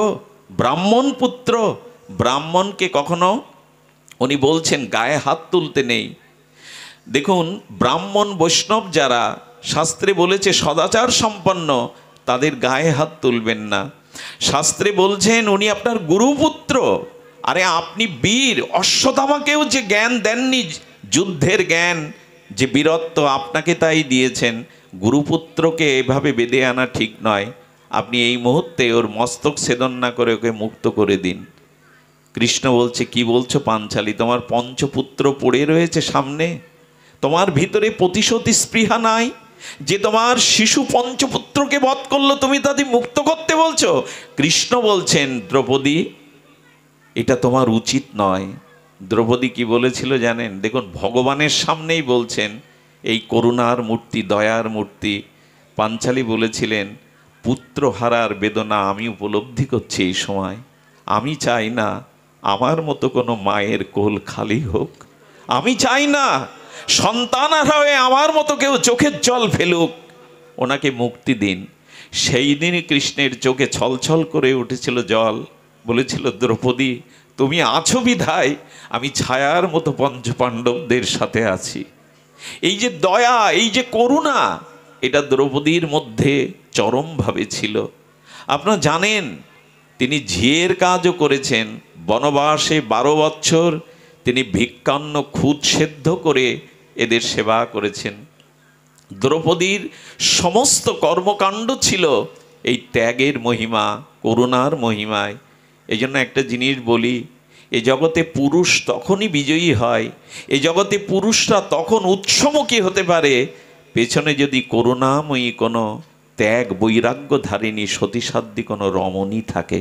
ব্রাহ্মণ পুত্র। ব্রাহ্মণকে কখনো উনি বলছেন গায়ে হাত তুলতে নেই। দেখুন, ব্রাহ্মণ বৈষ্ণব যারা শাস্ত্রে বলেছে সদাচার সম্পন্ন, তাদের গায়ে হাত তুলবেন না। শাস্ত্রে বলছেন উনি আপনার গুরুপুত্র। আরে আপনি বীর, অশ্বত্থামাকেও যে জ্ঞান দেননি, যুদ্ধের জ্ঞান, যে বীরত্ব আপনাকে তাই দিয়েছেন। গুরুপুত্রকে এভাবে বেঁধে আনা ঠিক নয়। আপনি এই মুহূর্তে ওর মস্তক ছেদন না করে ওকে মুক্ত করে দিন। কৃষ্ণ বলছে, কি বলছো পাঞ্চালী? তোমার পঞ্চপুত্র পড়ে রয়েছে সামনে, তোমার ভিতরে প্রতিশোধ স্পৃহা নাই? যে তোমার শিশু পঞ্চপুত্রকে বধ করলো, তুমি তাদের মুক্ত করতে বলছো? কৃষ্ণ বলছেন, দ্রৌপদী, এটা তোমার উচিত নয়। দ্রৌপদী কি বলেছিল জানেন? দেখুন, ভগবানের সামনেই বলছেন, এই করুণার মূর্তি, দয়ার মূর্তি। পাঞ্চালী বলেছিলেন, পুত্র হারার বেদনা আমি উপলব্ধি করছি এই সময়। আমি চাই না আমার মতো কোনো মায়ের কোল খালি হোক। আমি চাই না সন্তান হয়ে আমার মতো কেউ চোখের জল ফেলুক। ওনাকে মুক্তি দিন। সেই দিনই কৃষ্ণের চোখে ছলছল করে উঠেছিল জল। বলেছিল, দ্রৌপদী, তুমি আছো বিধায় আমি ছায়ার মতো পঞ্চপাণ্ডবদের সাথে আছি। এই যে দয়া, এই যে করুণা, এটা দ্রৌপদীর মধ্যে চরমভাবে ছিল। আপনারা জানেন, তিনি ঝিয়ের কাজও করেছেন। বনবাসে 12 বছর তিনি ভিক্ষান্ন খুদ সেদ্ধ করে এদের সেবা করেছেন। দ্রৌপদীর সমস্ত কর্মকাণ্ড ছিল এই ত্যাগের মহিমা, করুণার মহিমায়। এই জন্য একটা জিনিস বলি, এ জগতে পুরুষ তখনই বিজয়ী হয়, এ জগতে পুরুষরা তখন উৎসমুখী হতে পারে, পেছনে যদি করুণাময়ী কোনো ত্যাগ বৈরাগ্য ধারিণী সতীসাধ্যী কোনো রমণী থাকে।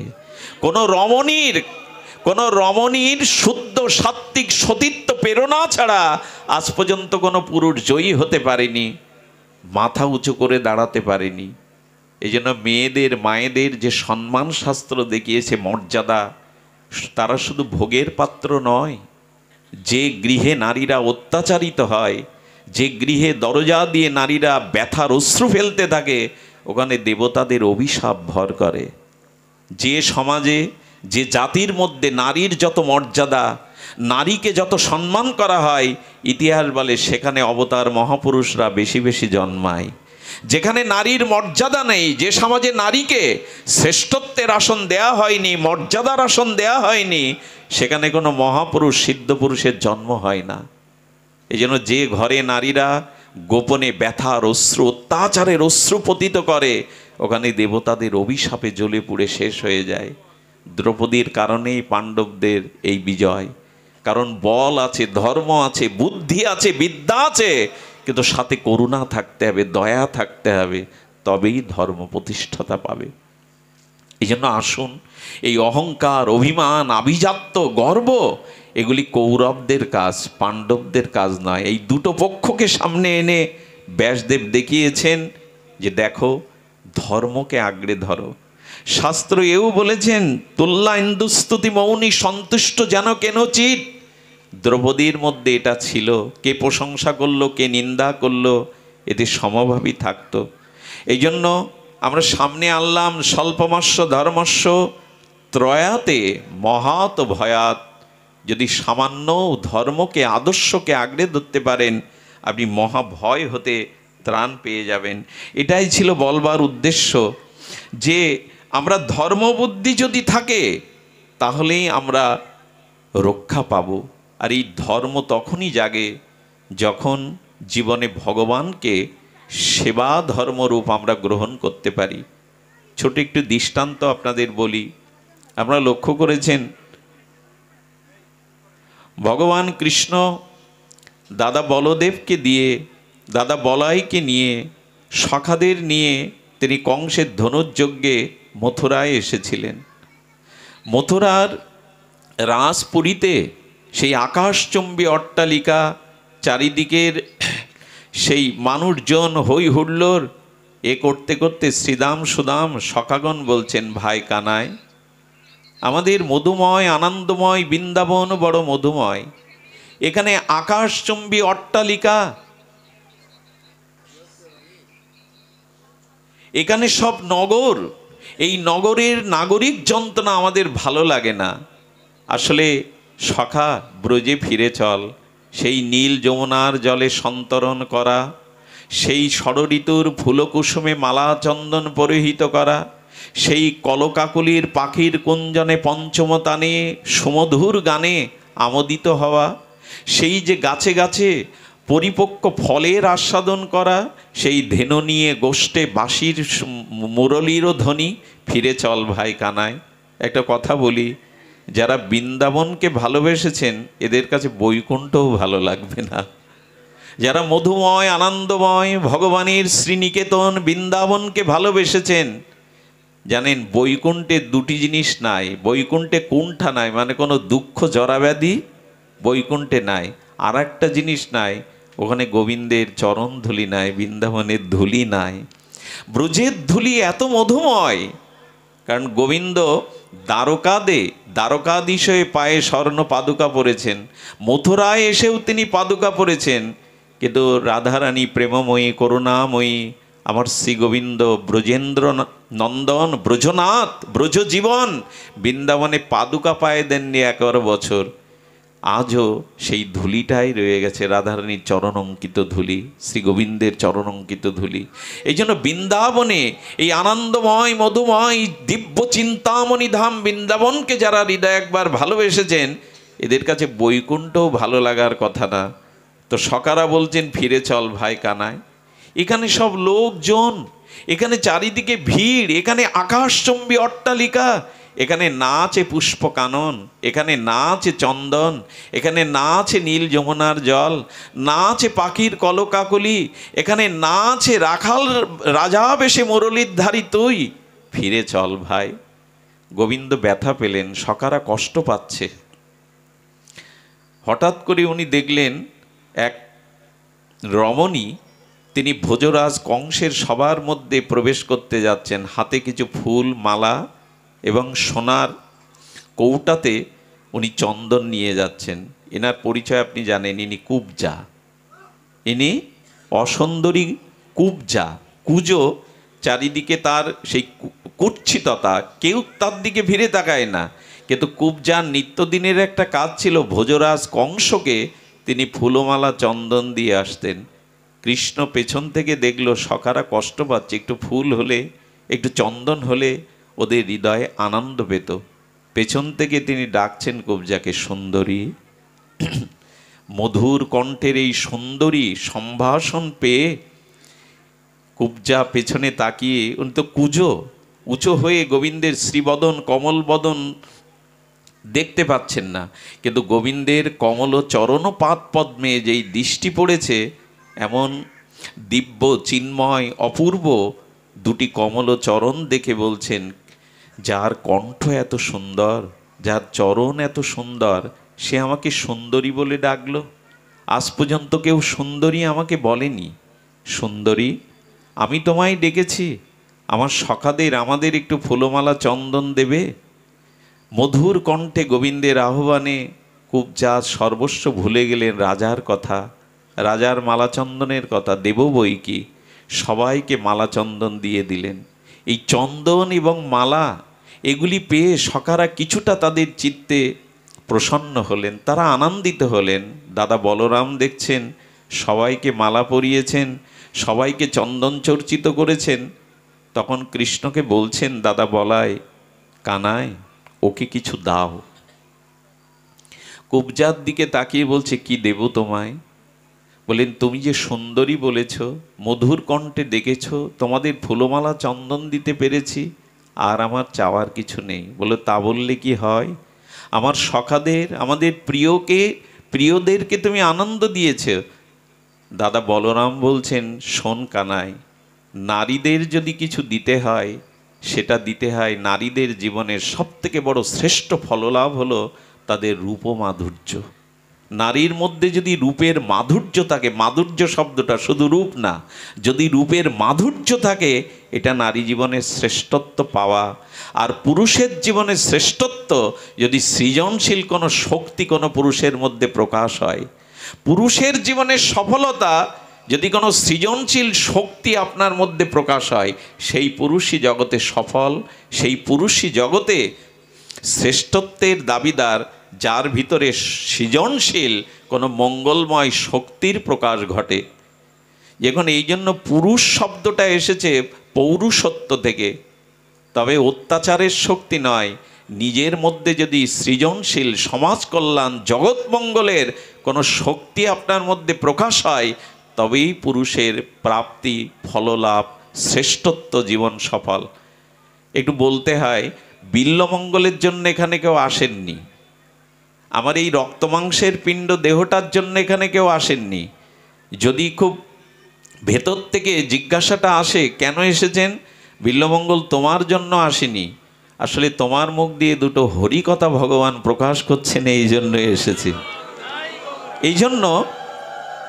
কোনো রমণীর শুদ্ধ সাত্ত্বিক সতীত্ব প্রেরণা ছাড়া আজ পর্যন্ত কোনো পুরুষ জয়ী হতে পারেনি, মাথা উঁচু করে দাঁড়াতে পারেনি। এই জন্য মেয়েদের, মায়েদের যে সম্মান শাস্ত্র দেখিয়েছে, মর্যাদা, তারা শুধু ভোগের পাত্র নয়। যে গৃহে নারীরা অত্যাচারিত হয়, যে গৃহে দরজা দিয়ে নারীরা ব্যথার অশ্রু ফেলতে থাকে, ওখানে দেবতাদের অভিশাপ ভর করে। যে সমাজে, যে জাতির মধ্যে নারীর যত মর্যাদা, নারীকে যত সম্মান করা হয়, ইতিহাস বলে সেখানে অবতার মহাপুরুষরা বেশি বেশি জন্মায়। যেখানে নারীর মর্যাদা নেই, যে সমাজে নারীকে শ্রেষ্ঠত্বের আসন দেয়া হয়নি, মর্যাদার আসন দেয়া হয়নি, সেখানে কোনো মহাপুরুষ, সিদ্ধ পুরুষের জন্ম হয় না। এই জন্য যে ঘরে নারীরা গোপনে ব্যথার অশ্রু, অত্যাচারের অশ্রু পতিত করে, ওখানে দেবতাদের অভিশাপে জ্বলে পুড়ে শেষ হয়ে যায়। দ্রৌপদীর কারণেই পাণ্ডবদের এই বিজয়। কারণ বল আছে, ধর্ম আছে, বুদ্ধি আছে, বিদ্যা আছে, কিন্তু সাথে করুণা থাকতে হবে, দয়া থাকতে হবে, তবেই ধর্ম প্রতিষ্ঠাতা পাবে। এই জন্য আসুন, এই অহংকার, অভিমান, আভিজাত্য, গর্ব, এগুলি কৌরবদের কাজ, পাণ্ডবদের কাজ নয়। এই দুটো পক্ষকে সামনে এনে ব্যাসদেব দেখিয়েছেন যে দেখো, ধর্মকে আঁকড়ে ধরো। শাস্ত্র এও বলেছেন, তুল্লা ইন্দুস্তুতি মৌনী সন্তুষ্ট যেন কেন চিত। দ্রৌপদীর মধ্যে এটা ছিল, কে প্রশংসা করলো, কে নিন্দা করলো, এতে সমভাবী থাকতো। এই জন্য আমরা সামনে আনলাম, স্বল্পমস্য ধর্মস্য ত্রয়াতে মহাত ভয়াত। যদি সামান্য ধর্মকে, আদর্শকে আঁকড়ে ধরতে পারেন, আপনি মহাভয় হতে ত্রাণ পেয়ে যাবেন। এটাই ছিল বলবার উদ্দেশ্য, যে আমরা ধর্মবুদ্ধি যদি থাকে তাহলেই আমরা রক্ষা পাব। আর এই ধর্ম তখনই জাগে যখন জীবনে ভগবানকে সেবা ধর্মরূপ আমরা গ্রহণ করতে পারি। ছোট একটু দৃষ্টান্ত আপনাদের বলি। আপনারা লক্ষ্য করেছেন, ভগবান কৃষ্ণ দাদা বলদেবকে দিয়ে, দাদা বলাইকে নিয়ে, সখাদের নিয়ে তিনি কংসের ধনুর্যজ্ঞে মথুরায় এসেছিলেন। মথুরার রাসপুরীতে সেই আকাশচুম্বী অট্টালিকা, চারিদিকের সেই মানুষজন হই হুল্লোড় এ করতে করতে শ্রীদাম সুদাম সখাগণ বলছেন, ভাই কানাই, আমাদের মধুময় আনন্দময় বৃন্দাবন বড় মধুময়, এখানে আকাশচুম্বী অট্টালিকা, এখানে সব নগর, এই নগরের নাগরিক যন্ত্রণা আমাদের ভালো লাগে না। আসলে সখা ব্রজে ফিরে চল, সেই নীল যমুনার জলে সন্তরণ করা, সেই ষড়ঋতুর ফুলকুসুমে মালা চন্দন পরিহিত করা, সেই কলকাকলির পাখির কুঞ্জনে পঞ্চমতানে সুমধুর গানে আমোদিত হওয়া, সেই যে গাছে গাছে পরিপক্ক ফলের আস্বাদন করা, সেই ধেনু নিয়ে গোষ্ঠে বাঁশির মুরলীরও ধ্বনি। ফিরে চল ভাই কানাই। একটা কথা বলি, যারা বৃন্দাবনকে ভালোবেসেছেন এদের কাছে বৈকুণ্ঠও ভালো লাগবে না। যারা মধুময় আনন্দময় ভগবানের শ্রীনিকেতন বৃন্দাবনকে ভালোবেসেছেন, জানেন বৈকুণ্ঠে দুটি জিনিস নাই। বৈকুণ্ঠে কুণ্ঠা নাই, মানে কোনো দুঃখ জরাব্যাধি বৈকুণ্ঠে নাই। আর একটা জিনিস নাই, ওখানে গোবিন্দের চরণ ধুলি নাই, বৃন্দাবনের ধুলি নাই। ব্রজের ধুলি এত মধুময়, কারণ গোবিন্দ দ্বারকাধীশে পায়ে স্বর্ণ পাদুকা পরেছেন, মথুরায় এসেও তিনি পাদুকা পরেছেন, কিন্তু রাধারানী প্রেমময়ী করুণাময়ী আমার শ্রী গোবিন্দ ব্রজেন্দ্র নন্দন ব্রজনাথ ব্রজজীবন বৃন্দাবনে পাদুকা পায়ে দেননি 11 বছর। আজও সেই ধুলিটাই রয়ে গেছে, রাধারানীর চরণ অঙ্কিত ধুলি, শ্রী গোবিন্দের চরণ অঙ্কিত ধুলি। এই জন্য বৃন্দাবনে এই আনন্দময় মধুময় দিব্য চিন্তামণি ধাম বৃন্দাবনকে যারা হৃদয় একবার ভালোবেসেছেন, এদের কাছে বৈকুণ্ঠও ভালো লাগার কথা না। তো সকারা বলছেন, ফিরে চল ভাই কানাই। এখানে সব লোকজন, এখানে চারিদিকে ভিড়, এখানে আকাশচুম্বী অট্টালিকা, এখানে না আছে পুষ্প কানন, এখানে না আছে চন্দন, এখানে না আছে নীল যমুনার জল, না আছে পাখির কলকাকলি, এখানে না আছে রাখাল রাজা বেশে মুরলীর ধারী তুই। ফিরে চল ভাই। গোবিন্দ ব্যথা পেলেন, সকারা কষ্ট পাচ্ছে। হঠাৎ করে উনি দেখলেন এক রমণী, তিনি ভোজরাজ কংসের সবার মধ্যে প্রবেশ করতে যাচ্ছেন। হাতে কিছু ফুল মালা এবং সোনার কৌটাতে উনি চন্দন নিয়ে যাচ্ছেন। এনার পরিচয় আপনি জানেন, ইনি কুবজা, ইনি অসুন্দরী কুবজা। কুজো, চারিদিকে তার সেই কুৎসিততা, কেউ তার দিকে ভিড়ে তাকায় না, কিন্তু কুবজার নিত্যদিনের একটা কাজ ছিল, ভোজরাজ কংসকে তিনি ফুলমালা চন্দন দিয়ে আসতেন। কৃষ্ণ পেছন থেকে দেখলো সখারা কষ্ট পাচ্ছে, একটু ফুল হলে একটু চন্দন হলে ওদের হৃদয়ে আনন্দ পেত। পেছন থেকে তিনি ডাকছেন কুবজাকে, সুন্দরী। মধুর কণ্ঠের এই সুন্দরী সম্ভাষণ পেয়ে কুবজা পেছনে তাকিয়ে, উনি তো কুজো, উঁচু হয়ে গোবিন্দের শ্রীবদন কমলবদন দেখতে পাচ্ছেন না, কিন্তু গোবিন্দের কমল চরণ পাদ পদ্মে যেই দৃষ্টি পড়েছে, এমন দিব্য চিন্ময় অপূর্ব দুটি কমল চরণ দেখে বলছেন, যার কণ্ঠ এত সুন্দর, যার চরণ এত সুন্দর, সে আমাকে সুন্দরী বলে ডাকলো। আজ পর্যন্ত কেউ সুন্দরী আমাকে বলেনি। সুন্দরী, আমি তোমায় ডেকেছি, আমার সখাদের আমাদের একটু ফুলমালা চন্দন দেবে। মধুর কণ্ঠে গোবিন্দের আহ্বানে কুবজা সর্বস্ব ভুলে গেলেন, রাজার কথা, রাজার মালাচন্দনের কথা। দেব বই কি, সবাইকে মালাচন্দন দিয়ে দিলেন। এই চন্দন এবং মালা এগুলি পেয়ে সখারা কিছুটা তাদের চিত্তে প্রসন্ন হলেন, তারা আনন্দিত হলেন। দাদা বলরাম দেখছেন সবাইকে মালা পরিয়েছেন, সবাইকে চন্দন চর্চিত করেছেন। তখন কৃষ্ণকে বলছেন, দাদা বলাই, কানাই, ওকে কিছু দাও। কুবজার দিকে তাকিয়ে বলছে, কি দেব তোমায়? বলেন, তুমি যে সুন্দরী বলেছ, মধুর কণ্ঠে ডেকেছ, তোমাদের ফুলমালা চন্দন দিতে পেরেছি, আর আমার চাওয়ার কিছু নেই। বলে, তা বললে কি হয়? আমার সখাদের, আমাদের প্রিয়দেরকে তুমি আনন্দ দিয়েছ। দাদা বলরাম বলছেন, শোন কানাই, নারীদের যদি কিছু দিতে হয়, সেটা দিতে হয়, নারীদের জীবনের সবথেকে বড় শ্রেষ্ঠ ফললাভ হলো তাদের রূপমাধুর্য। নারীর মধ্যে যদি রূপের মাধুর্য থাকে, মাধুর্য শব্দটা শুধু রূপ না, যদি রূপের মাধুর্য থাকে, এটা নারী জীবনের শ্রেষ্ঠত্ব পাওয়া। আর পুরুষের জীবনের শ্রেষ্ঠত্ব যদি সৃজনশীল কোনো শক্তি কোনো পুরুষের মধ্যে প্রকাশ হয়। পুরুষের জীবনের সফলতা যদি কোনো সৃজনশীল শক্তি আপনার মধ্যে প্রকাশ হয়, সেই পুরুষই জগতে সফল, সেই পুরুষই জগতে শ্রেষ্ঠত্বের দাবিদার, যার ভিতরে সৃজনশীল কোনো মঙ্গলময় শক্তির প্রকাশ ঘটে। এখন এই জন্য পুরুষ শব্দটা এসেছে পৌরুষত্ব থেকে, তবে অত্যাচারের শক্তি নয়। নিজের মধ্যে যদি সৃজনশীল সমাজ কল্যাণ জগৎ মঙ্গলের কোনো শক্তি আপনার মধ্যে প্রকাশ হয়, তবেই পুরুষের প্রাপ্তি, ফললাভ, শ্রেষ্ঠত্ব, জীবন সফল। একটু বলতে হয়, বিল্বমঙ্গলের জন্য এখানে কেউ আসেননি, আমার এই রক্তমাংসের পিণ্ড দেহটার জন্য এখানে কেউ আসেননি। যদি খুব ভেতর থেকে জিজ্ঞাসাটা আসে, কেন এসেছেন? বিল্বমঙ্গল তোমার জন্য আসেনি, আসলে তোমার মুখ দিয়ে দুটো হরিকথা ভগবান প্রকাশ করছেন, এই জন্য এসেছে। এই জন্য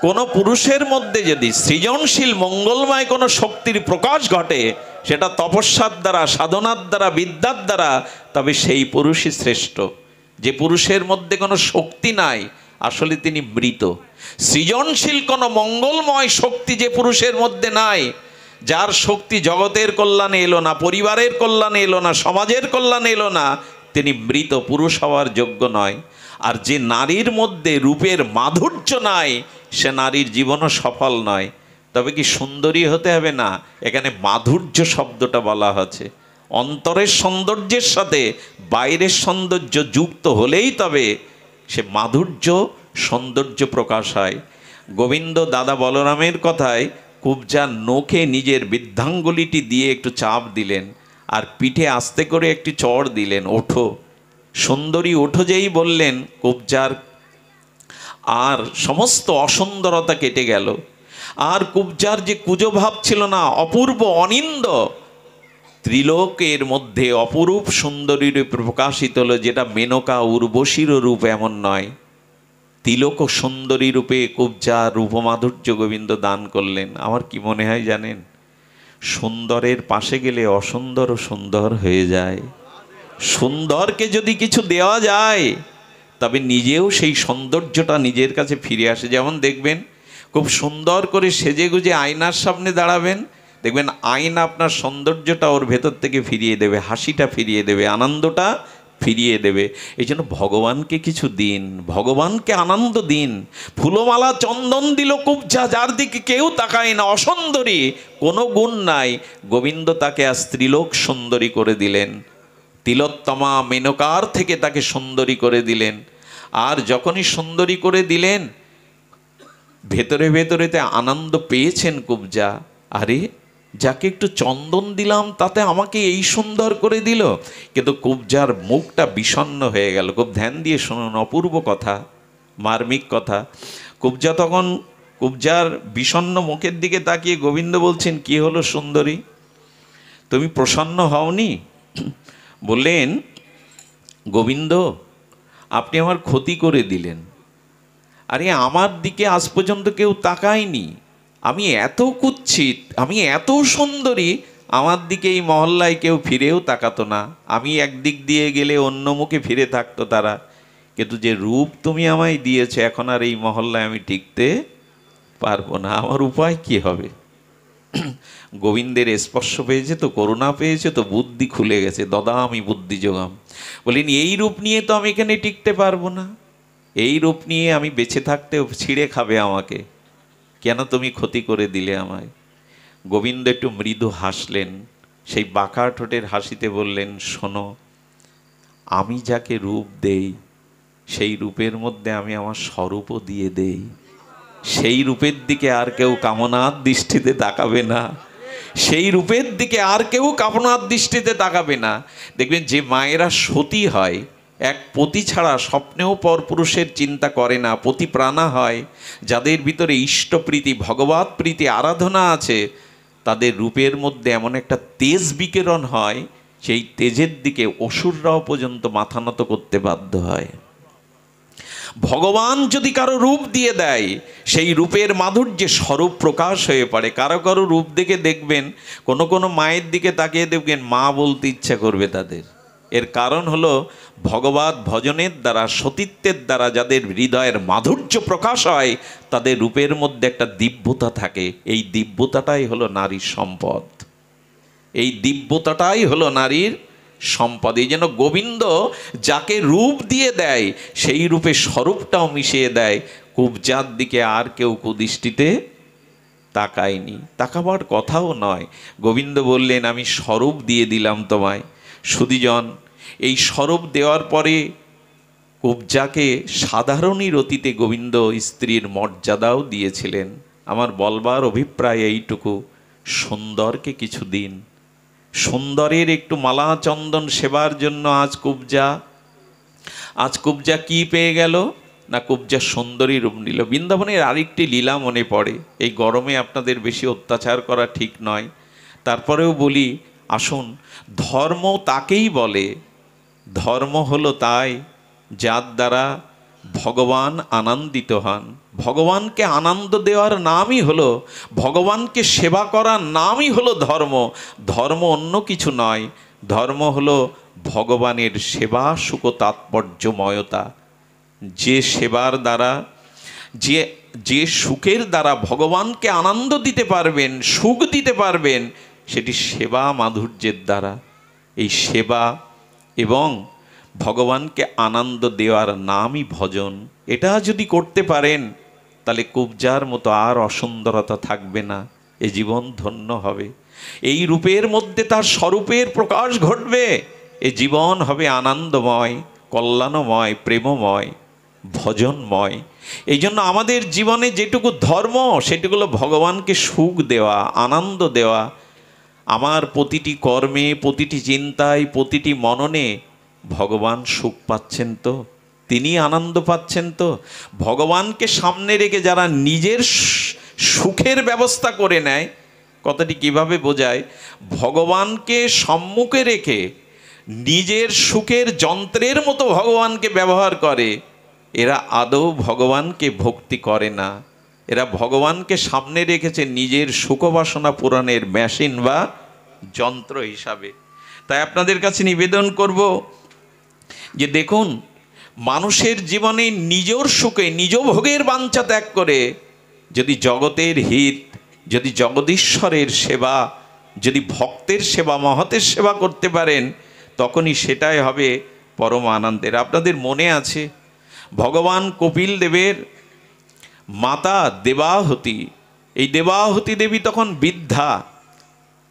কোনো পুরুষের মধ্যে যদি সৃজনশীল মঙ্গলময় কোনো শক্তির প্রকাশ ঘটে, সেটা তপস্যার দ্বারা, সাধনার দ্বারা, বিদ্যার দ্বারা, তবে সেই পুরুষই শ্রেষ্ঠ। যে পুরুষের মধ্যে কোনো শক্তি নাই, আসলে তিনি মৃত। সৃজনশীল কোনো মঙ্গলময় শক্তি যে পুরুষের মধ্যে নাই, যার শক্তি জগতের কল্যাণে এলো না, পরিবারের কল্যাণে এলো না, সমাজের কল্যাণে এলো না, তিনি মৃত, পুরুষ হওয়ার যোগ্য নয়। আর যে নারীর মধ্যে রূপের মাধুর্য নাই, সে নারীর জীবনও সফল নয়। তবে কি সুন্দরী হতে হবে না, এখানে মাধুর্য শব্দটা বলা হচ্ছে। অন্তরের সৌন্দর্যের সাথে বাইরের সৌন্দর্য যুক্ত হলেই তবে সে মাধুর্য, সৌন্দর্য প্রকাশ হয়। গোবিন্দ দাদা বলরামের কথায় কুবজার নোখে নিজের বৃদ্ধাঙ্গুলিটি দিয়ে একটু চাপ দিলেন, আর পিঠে আস্তে করে একটি চড় দিলেন, ওঠো সুন্দরী ওঠো। যেই বললেন, কুবজার আর সমস্ত অসুন্দরতা কেটে গেল। আর কুবজার যে কুজো ভাব ছিল না, অপূর্ব অনিন্দ, ত্রিলোকের মধ্যে অপরূপ সুন্দরী রূপে প্রকাশিত হলো, যেটা মেনকা উর্বশীর রূপ এমন নয়। তিলক সুন্দরী রূপে কুবজার রূপমাধুর্য গোবিন্দ দান করলেন। আমার কি মনে হয় জানেন, সুন্দরের পাশে গেলে অসুন্দরও সুন্দর হয়ে যায়। সুন্দরকে যদি কিছু দেওয়া যায়, তবে নিজেও সেই সৌন্দর্যটা নিজের কাছে ফিরে আসে। যেমন দেখবেন, খুব সুন্দর করে সেজে গুজে আয়নার সামনে দাঁড়াবেন, দেখবেন আয়না আপনার সৌন্দর্যটা ওর ভেতর থেকে ফিরিয়ে দেবে, হাসিটা ফিরিয়ে দেবে, আনন্দটা ফিরিয়ে দেবে। এই জন্য ভগবানকে কিছু দিন, ভগবানকে আনন্দ দিন। ফুলমালা চন্দন দিল কুবজা, যার দিকে কেউ তাকায় না, অসুন্দরী, কোনো গুণ নাই, গোবিন্দ তাকে আজ ত্রিলোক সুন্দরী করে দিলেন। তিলোত্তমা মেনকার থেকে তাকে সুন্দরী করে দিলেন। আর যখনই সুন্দরী করে দিলেন, ভেতরে ভেতরেতে আনন্দ পেয়েছেন কুবজা। আরে, যাকে একটু চন্দন দিলাম তাতে আমাকে এই সুন্দর করে দিল। কিন্তু কুবজার মুখটা বিষণ্ণ হয়ে গেল। খুব ধ্যান দিয়ে শুনুন, অপূর্ব কথা, মার্মিক কথা। কুবজা তখন, কুবজার বিষণ্ণ মুখের দিকে তাকিয়ে গোবিন্দ বলছেন, কি হলো সুন্দরী, তুমি প্রসন্ন হওনি? বললেন, গোবিন্দ আপনি আমার ক্ষতি করে দিলেন। আরে, আমার দিকে আজ পর্যন্ত কেউ তাকায়নি, আমি এত কুৎসিত, আমি এত সুন্দরী, আমার দিকে এই মহল্লায় কেউ ফিরেও তাকাতো না। আমি একদিক দিয়ে গেলে অন্য মুখে ফিরে থাকতো তারা। কিন্তু যে রূপ তুমি আমায় দিয়েছো, এখন আর এই মহল্লায় আমি টিকতে পারবো না, আমার উপায় কি হবে? গোবিন্দের স্পর্শ পেয়েছে তো, করুণা পেয়েছে তো, বুদ্ধি খুলে গেছে, দদা আমি বুদ্ধি যোগাম। বলেন, এই রূপ নিয়ে তো আমি এখানে টিকতে পারবো না, এই রূপ নিয়ে আমি বেঁচে থাকতেও ছিঁড়ে খাবে আমাকে, কেন তুমি ক্ষতি করে দিলে আমায়? গোবিন্দ একটু মৃদু হাসলেন, সেই বাঁকা ঠোঁটের হাসিতে বললেন, শোনো, আমি যাকে রূপ দেই, সেই রূপের মধ্যে আমি আমার স্বরূপও দিয়ে দেই। সেই রূপের দিকে আর কেউ কামনার দৃষ্টিতে তাকাবে না, সেই রূপের দিকে আর কেউ কামনার দৃষ্টিতে তাকাবে না। দেখবেন, যে মায়েরা সতী হয়, এক পতি ছাড়া স্বপ্নেও পরপুরুষের চিন্তা করে না, পতি প্রাণা হয়, যাদের ভিতরে ইষ্টপ্রীতি, ভগবত প্রীতি, আরাধনা আছে, তাদের রূপের মধ্যে এমন একটা তেজ বিকিরণ হয়, সেই তেজের দিকে অসুররাও পর্যন্ত মাথা নত করতে বাধ্য হয়। ভগবান যদি কারো রূপ দিয়ে দেয়, সেই রূপের মাধুর্যে স্বরূপ প্রকাশ হয়ে পড়ে। কারো কারো রূপ দেখে দেখবেন, কোনো কোনো মায়ের দিকে তাকিয়ে দেখবেন মা বলতে ইচ্ছা করবে তাদের। এর কারণ হলো ভগবত ভজনের দ্বারা, সতীত্বের দ্বারা যাদের হৃদয়ের মাধুর্য প্রকাশ হয়, তাদের রূপের মধ্যে একটা দিব্যতা থাকে। এই দিব্যতাটাই হলো নারীর সম্পদ, এই দিব্যতাটাই হলো নারীর সম্পদ। এই জন্য গোবিন্দ যাকে রূপ দিয়ে দেয়, সেই রূপে স্বরূপটাও মিশিয়ে দেয়। কুবজার দিকে আর কেউ কুদৃষ্টিতে তাকায়নি, তাকাবার কথাও নয়। গোবিন্দ বললেন, আমি স্বরূপ দিয়ে দিলাম তোমায়। সুধীজন, এই স্বরূপ দেওয়ার পরে কুবজাকে সাধারণই রতিতে গোবিন্দ স্ত্রীর মর্যাদাও দিয়েছিলেন। আমার বলবার অভিপ্রায় এইটুকু, সুন্দরকে কিছু দিন, সুন্দরের একটু মালা চন্দন সেবার জন্য আজ কুবজা কি পেয়ে গেল না, কুবজা সুন্দরী রূপ নিল। বৃন্দাবনের আরেকটি লীলা মনে পড়ে। এই গরমে আপনাদের বেশি অত্যাচার করা ঠিক নয়, তারপরেও বলি, আসুন। ধর্ম তাকেই বলে, ধর্ম হলো তাই যার দ্বারা ভগবান আনন্দিত হন। ভগবানকে আনন্দ দেওয়ার নামই হলো, ভগবানকে সেবা করার নামই হলো ধর্ম। ধর্ম অন্য কিছু নয়, ধর্ম হলো ভগবানের সেবা সুখ তাৎপর্যময়তা। যে সেবার দ্বারা, যে সুখের দ্বারা ভগবানকে আনন্দ দিতে পারবেন, সুখ দিতে পারবেন, সেটি সেবা মাধুর্যের দ্বারা। এই সেবা এবং ভগবানকে আনন্দ দেওয়ার নামই ভজন। এটা যদি করতে পারেন, তাহলে কুবজার মতো আর অসুন্দরতা থাকবে না, এ জীবন ধন্য হবে। এই রূপের মধ্যে তার স্বরূপের প্রকাশ ঘটবে, এ জীবন হবে আনন্দময়, কল্যাণময়, প্রেমময়, ভজনময়। এই জন্য আমাদের জীবনে যেটুকু ধর্ম, সেটুকু হলো ভগবানকে সুখ দেওয়া, আনন্দ দেওয়া। আমার প্রতিটি কর্মে, প্রতিটি চিন্তায়, প্রতিটি মননে ভগবান সুখ পাচ্ছেন তো, তিনি আনন্দ পাচ্ছেন তো। ভগবানকে সামনে রেখে যারা নিজের সুখের ব্যবস্থা করে নেয়, কথাটি কিভাবে বোঝায়, ভগবানকে সম্মুখে রেখে নিজের সুখের যন্ত্রের মতো ভগবানকে ব্যবহার করে, এরা আদৌ ভগবানকে ভক্তি করে না। এরা ভগবানকে সামনে রেখেছে নিজের সুখবাসনা পূরণের মেশিন বা যন্ত্র হিসাবে। তাই আপনাদের কাছে নিবেদন করব যে দেখুন, মানুষের জীবনে নিজের সুখে, নিজ ভোগের বাঞ্ছা ত্যাগ করে যদি জগতের হিত, যদি জগদীশ্বরের সেবা, যদি ভক্তের সেবা, মহতের সেবা করতে পারেন, তখনই সেটাই হবে পরম আনন্দের। আপনাদের মনে আছে ভগবান কপিল দেবের মাতা দেবাহুতি, এই দেবাহুতি দেবী তখন বৃদ্ধা।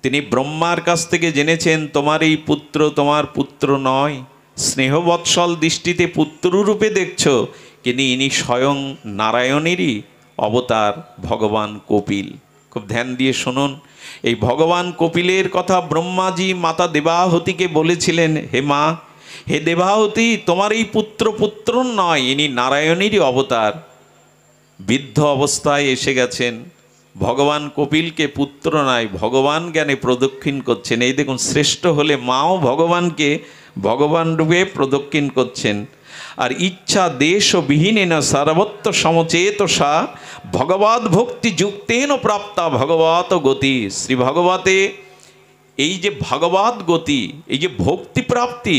তিনি ব্রহ্মার কাছ থেকে জেনেছেন, তোমার এই পুত্র তোমার পুত্র নয়, স্নেহবৎসল দৃষ্টিতে পুত্ররূপে দেখছ, কিন্তু ইনি স্বয়ং নারায়ণেরই অবতার ভগবান কপিল। খুব ধ্যান দিয়ে শুনুন, এই ভগবান কপিলের কথা ব্রহ্মাজি মাতা দেবাহুতিকে বলেছিলেন, হে মা, হে দেবাহুতি, তোমার এই পুত্র নয়, ইনি নারায়ণেরই অবতার। বৃদ্ধ অবস্থায় এসে গেছেন, ভগবান কপিলকে পুত্র নয় ভগবান জ্ঞানে প্রদক্ষিণ করছেন। এই দেখুন, শ্রেষ্ঠ হলে মাও ভগবানকে ভগবান রূপে প্রদক্ষিণ করছেন। আর ইচ্ছা দেশ ও বিহীনেন সর্বত্র সমচেতসা ভগবত ভক্তি যুক্তেন প্রাপ্তা ভগবত গতি। শ্রী ভগবতে এই যে ভগবত গতি, এই যে ভক্তি প্রাপ্তি,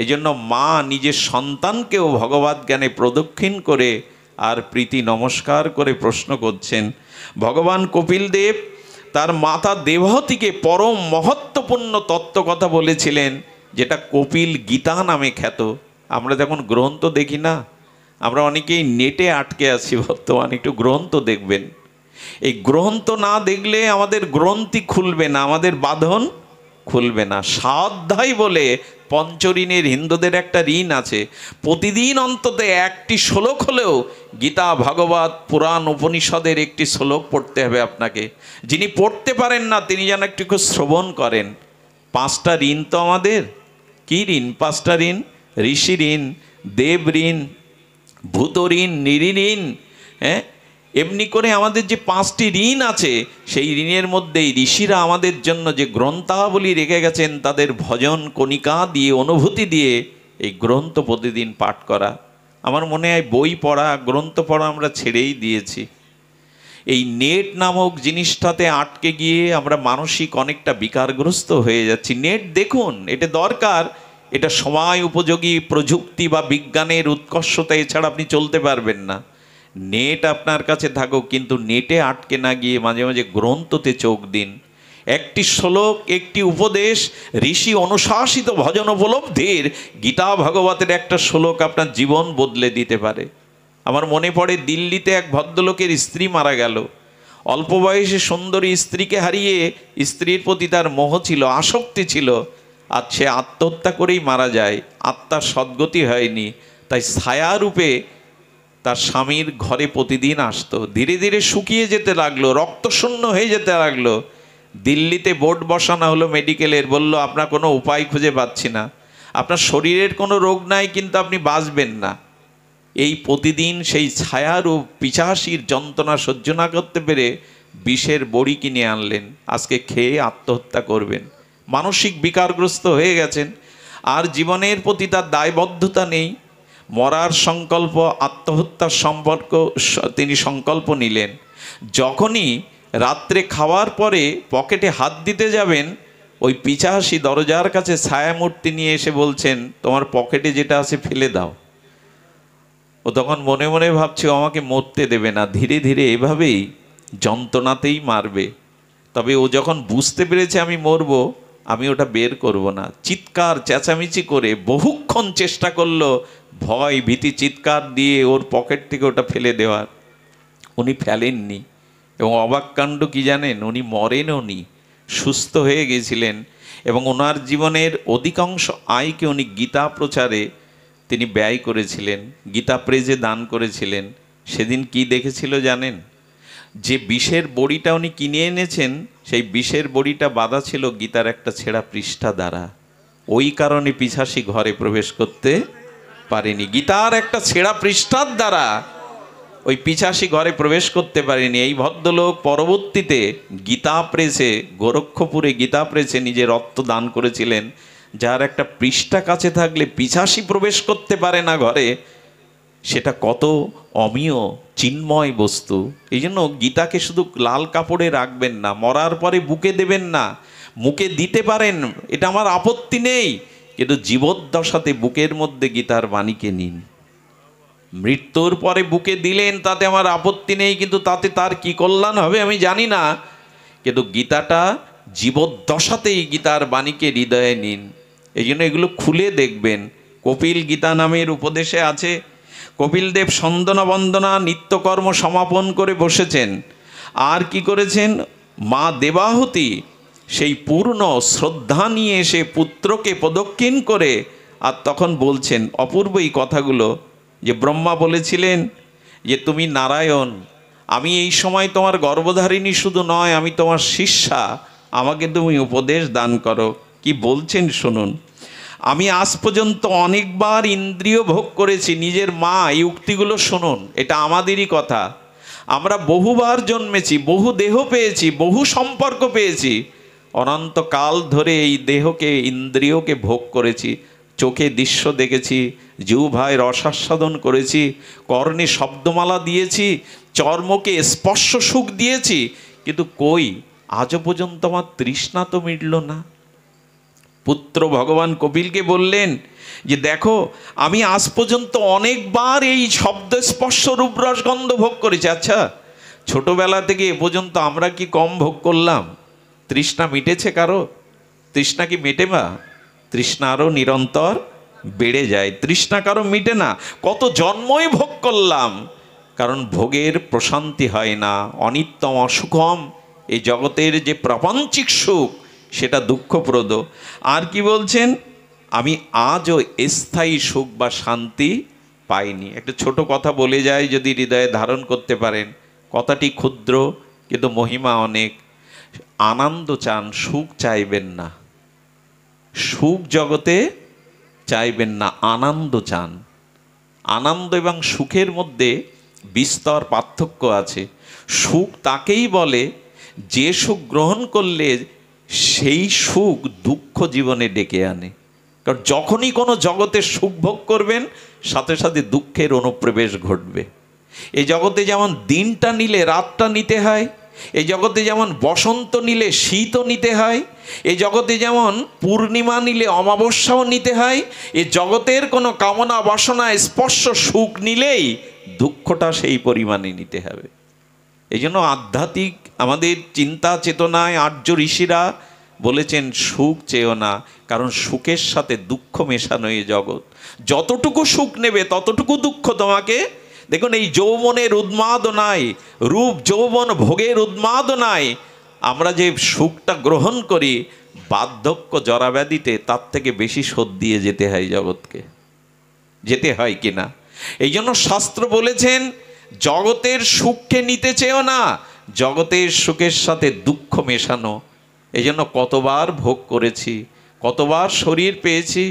এই জন্য মা নিজের সন্তানকেও ভগবত জ্ঞানে প্রদক্ষিণ করে আর প্রীতি নমস্কার করে প্রশ্ন করছেন। ভগবান কপিল দেব তার মাতা দেবহতীকে পরম মহত্বপূর্ণ তত্ত্ব কথা বলেছিলেন, যেটা কপিল গীতা নামে খ্যাত। আমরা যখন গ্রন্থ দেখি না, আমরা অনেকেই নেটে আটকে আছি বর্তমানে, একটু গ্রন্থ দেখবেন। এই গ্রন্থ না দেখলে আমাদের গ্রন্থি খুলবে না, আমাদের বাঁধন খুলবে না। স্বাধ্যায় বলে পঞ্চঋণের হিন্দুদের একটা ঋণ আছে, প্রতিদিন অন্তত একটি শ্লোক হলেও গীতা, ভাগবত, পুরাণ, উপনিষদের একটি শ্লোক পড়তে হবে আপনাকে। যিনি পড়তে পারেন না, তিনি যেন একটু শ্রবণ করেন। 5টা ঋণ তো আমাদের, কি ঋণ? 5টা ঋণ, ঋষি ঋণ, দেব ঋণ, ভূত ঋণ, নিরি ঋণ। হ্যাঁ, এমনি করে আমাদের যে 5টি ঋণ আছে, সেই ঋণের মধ্যেই ঋষিরা আমাদের জন্য যে গ্রন্থাবলী রেখে গেছেন, তাদের ভজন কণিকা দিয়ে, অনুভূতি দিয়ে এই গ্রন্থ প্রতিদিন পাঠ করা। আমার মনে হয় বই পড়া, গ্রন্থ পড়া আমরা ছেড়েই দিয়েছি। এই নেট নামক জিনিসটাতে আটকে গিয়ে আমরা মানসিক অনেকটা বিকারগ্রস্ত হয়ে যাচ্ছি। নেট দেখুন, এটা দরকার, এটা সময় উপযোগী প্রযুক্তি বা বিজ্ঞানের উৎকর্ষতা, এছাড়া আপনি চলতে পারবেন না। নেট আপনার কাছে থাকুক, কিন্তু নেটে আটকে না গিয়ে মাঝে মাঝে গ্রন্থতে চোখ দিন। একটি শ্লোক, একটি উপদেশ, ঋষি অনুশাসিত ভজন উপলব্ধির গীতা ভাগবতের একটা শ্লোক আপনার জীবন বদলে দিতে পারে। আমার মনে পড়ে দিল্লিতে এক ভদ্রলোকের স্ত্রী মারা গেল। অল্প বয়সে সুন্দরী স্ত্রীকে হারিয়ে স্ত্রীর প্রতি তার মোহ ছিল, আসক্তি ছিল, আর সে আত্মহত্যা করেই মারা যায়। আত্মার সদ্গতি হয়নি, তাই ছায়ারূপে তার স্বামীর ঘরে প্রতিদিন আসতো। ধীরে ধীরে শুকিয়ে যেতে লাগলো, রক্তশূন্য হয়ে যেতে লাগলো। দিল্লিতে বোর্ড বসানো হলো মেডিকেলের, বলল আপনার কোনো উপায় খুঁজে পাচ্ছি না, আপনার শরীরের কোনো রোগ নাই, কিন্তু আপনি বাঁচবেন না। এই প্রতিদিন সেই ছায়ার ও পিশাচির যন্ত্রণা সহ্য না করতে পেরে বিষের বড়ি কিনে আনলেন, আজকে খেয়ে আত্মহত্যা করবেন। মানসিক বিকারগ্রস্ত হয়ে গেছেন, আর জীবনের প্রতি তার দায়বদ্ধতা নেই। মরার সংকল্প, আত্মহত্যার সম্পর্ক তিনি সংকল্প নিলেন। যখনই রাত্রে খাওয়ার পরে পকেটে হাত দিতে যাবেন, ওই পিশাচি দরজার কাছে ছায়ামূর্তি নিয়ে এসে বলছেন, তোমার পকেটে যেটা আছে ফেলে দাও। ও তখন মনে মনে ভাবছে ও আমাকে মরতে দেবে না, ধীরে ধীরে এভাবেই যন্ত্রণাতেই মারবে। তবে ও যখন বুঝতে পেরেছে আমি মরবো, আমি ওটা বের করব না। চিৎকার চেঁচামেচি করে বহুক্ষণ চেষ্টা করলো, ভয় ভীতি চিৎকার দিয়ে ওর পকেট থেকে ওটা ফেলে দেওয়ার। উনি ফেলেননি, এবং অবাক কাণ্ড কি জানেন, উনি মরেনওনি, সুস্থ হয়ে গেছিলেন। এবং ওনার জীবনের অধিকাংশ আয়কে উনি গীতা প্রচারে তিনি ব্যয় করেছিলেন, গীতা প্রেজে দান করেছিলেন। সেদিন কি দেখেছিল জানেন? যে বিষের বড়িটা উনি কিনে এনেছেন, সেই বিষের বড়িটা বাঁধা ছিল গীতার একটা ছেঁড়া পৃষ্ঠা দ্বারা। ওই কারণে পিশাচি ঘরে প্রবেশ করতে পারেনি। গীতার একটা ছেঁড়া পৃষ্ঠার দ্বারা ওই পিশাচি ঘরে প্রবেশ করতে পারেনি। এই ভদ্রলোক পরবর্তীতে গীতা প্রেসে, গোরক্ষপুরে গীতা প্রেসে নিজের রক্ত দান করেছিলেন, যার একটা পৃষ্ঠা কাছে থাকলে পিশাচি প্রবেশ করতে পারে না ঘরে। সেটা কত অমীয় চিন্ময় বস্তু। এই জন্য গীতাকে শুধু লাল কাপড়ে রাখবেন না, মরার পরে বুকে দেবেন না। মুখে দিতে পারেন, এটা আমার আপত্তি নেই, কিন্তু জীবদ্দশাতে বুকের মধ্যে গীতার বাণীকে নিন। মৃত্যুর পরে বুকে দিলেন, তাতে আমার আপত্তি নেই, কিন্তু তাতে তার কি কল্যাণ হবে আমি জানি না। কিন্তু গীতাটা জীবদ্দশাতেই গীতার বাণীকে হৃদয়ে নিন। এই জন্য এগুলো খুলে দেখবেন। কপিল গীতা নামের উপদেশে আছে, কপিলদেব সন্দনা বন্দনা নিত্যকর্ম সমাপন করে বসেছেন। আর কি করেছেন? মা দেবাহুতি সেই পূর্ণ শ্রদ্ধা নিয়ে এসে পুত্রকে প্রদক্ষিণ করে, আর তখন বলছেন অপূর্ব এই কথাগুলো, যে ব্রহ্মা বলেছিলেন যে তুমি নারায়ণ, আমি এই সময় তোমার গর্ভধারিণী শুধু নয়, আমি তোমার শিষ্যা, আমাকে তুমি উপদেশ দান করো। কি বলছেন শুনুন। আমি আজ পর্যন্ত অনেকবার ইন্দ্রিয় ভোগ করেছি নিজের মা, এই উক্তিগুলো শুনুন, এটা আমাদেরই কথা। আমরা বহুবার জন্মেছি, বহু দেহ পেয়েছি, বহু সম্পর্ক পেয়েছি, অনন্তকাল ধরে এই দেহকে, ইন্দ্রিয়কে ভোগ করেছি। চোখে দৃশ্য দেখেছি, জিহ্বায় রসাস্বাদন করেছি, কর্ণে শব্দমালা দিয়েছি, চর্মকে স্পর্শ সুখ দিয়েছি, কিন্তু কই আজও পর্যন্ত আমার তৃষ্ণা তো মিটল না। পুত্র ভগবান কপিলকে বললেন যে দেখো, আমি আজ পর্যন্ত অনেকবার এই শব্দ স্পর্শ রূপ রস গন্ধ ভোগ করেছি। আচ্ছা, ছোটবেলা থেকে এ পর্যন্ত আমরা কি কম ভোগ করলাম? তৃষ্ণা মিটেছে কারো? তৃষ্ণা কি মেটে? বা তৃষ্ণা আরও নিরন্তর বেড়ে যায়। তৃষ্ণা কারো মিটে না। কত জন্মই ভোগ করলাম, কারণ ভোগের প্রশান্তি হয় না, অনিত্যম অসুখম। এই জগতের যে প্রাপঞ্চিক সুখ, সেটা দুঃখপ্রদ। আর কি বলছেন? আমি আজও স্থায়ী সুখ বা শান্তি পাইনি। একটা ছোট কথা বলে যায়, যদি হৃদয়ে ধারণ করতে পারেন। কথাটি ক্ষুদ্র, কিন্তু মহিমা অনেক। আনন্দ চান, সুখ চাইবেন না। সুখ জগতে চাইবেন না, আনন্দ চান। আনন্দ এবং সুখের মধ্যে বিস্তর পার্থক্য আছে। সুখ তাকেই বলে যে সুখ গ্রহণ করলে সেই সুখ দুঃখ জীবনে ডেকে আনে। কারণ যখনই কোনো জগতের সুখ ভোগ করবেন, সাথে সাথে দুঃখের অনুপ্রবেশ ঘটবে। এই জগতে যেমন দিনটা নিলে রাতটা নিতে হয়, এই জগতে যেমন বসন্ত নিলে শীতও নিতে হয়, এই জগতে যেমন পূর্ণিমা নিলে অমাবস্যাও নিতে হয়, এই জগতের কোনো কামনা বাসনা স্পর্শ সুখ নিলেই দুঃখটা সেই পরিমাণে নিতে হবে। এই জন্য আধ্যাত্মিক আমাদের চিন্তা চেতনায় আর্য ঋষিরা বলেছেন সুখ চেয়েও না, কারণ সুখের সাথে দুঃখ মেশানো এই জগৎ। যতটুকু সুখ নেবে ততটুকু দুঃখ তোমাকে। দেখুন, এই যৌবনের উন্মাদনায়, রূপ যৌবন ভোগের উন্মাদনায় আমরা যে সুখটা গ্রহণ করি, বার্ধক্য জরাব্যাধিতে তার থেকে বেশি শোধ দিয়ে যেতে হয় জগৎকে, যেতে হয় কিনা। এই জন্য শাস্ত্র বলেছেন জগতের সুখকে নিতে চেয়েও না, জগতের সুখের সাথে দুঃখ মেশানো। এই জন্য কতবার ভোগ করেছি, কতবার শরীর পেয়েছি,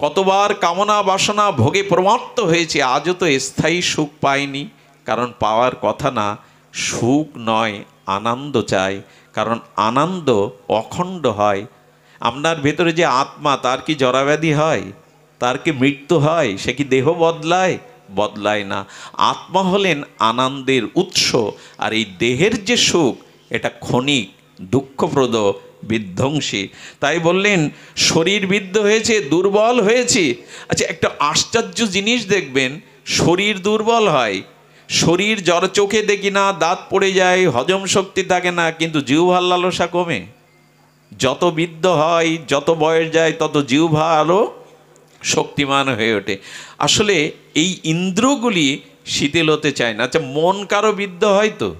কতবার কামনা বাসনা ভোগে প্রমাত্ত হয়েছি, আজও তো স্থায়ী সুখ পাইনি। কারণ পাওয়ার কথা না, সুখ নয় আনন্দ চাই, কারণ আনন্দ অখণ্ড হয়। আপনার ভেতরে যে আত্মা, তার কি জরাব্যাধি হয়? তার কি মৃত্যু হয়? সে কি দেহ বদলায়? বদলায় না। আত্মা হলেন আনন্দের উৎস, আর এই দেহের যে সুখ, এটা ক্ষণিক, দুঃখপ্রদ, বিধ্বংসী। তাই বললেন শরীর বিদ্ধ হয়েছে, দুর্বল হয়েছি। আচ্ছা, একটা আশ্চর্য জিনিস দেখবেন, শরীর দুর্বল হয়, শরীর জ্বর, চোখে দেখি না, দাঁত পড়ে যায়, হজম শক্তি থাকে না, কিন্তু জিহ্বার লালসা কমে। যত বৃদ্ধ হয়, যত বয়স যায়, তত জিহ্বা আরও শক্তিমান হয়ে ওঠে। আসলে এই ইন্দ্রগুলি শিথিল হতে চায় না। আচ্ছা, মন কারো বিদ্ধ হয় তো?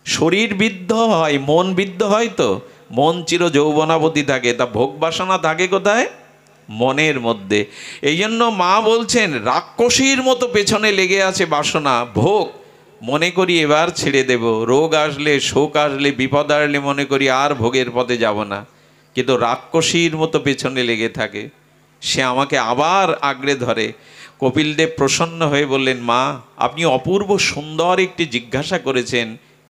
শরীর বিদ্ধ হয়, মন বিদ্ধ হয় তো? মন চির যৌবনাবতী থাকে, তা ভোগ বাসনা থাকে কোথায়? মনের মধ্যে। এই জন্য মা বলছেন রাক্ষসীর মতো পেছনে লেগে আছে বাসনা, ভোগ। মনে করি এবার ছেড়ে দেব, রোগ আসলে, শোক আসলে, বিপদ আসলে মনে করি আর ভোগের পথে যাব না, কিন্তু রাক্ষসীর মতো পেছনে লেগে থাকে। সে আমাকে আবার আঁকড়ে ধরে। কপিলদেব প্রসন্ন হয়ে বললেন, মা, আপনি অপূর্ব সুন্দর একটি জিজ্ঞাসা করেছেন,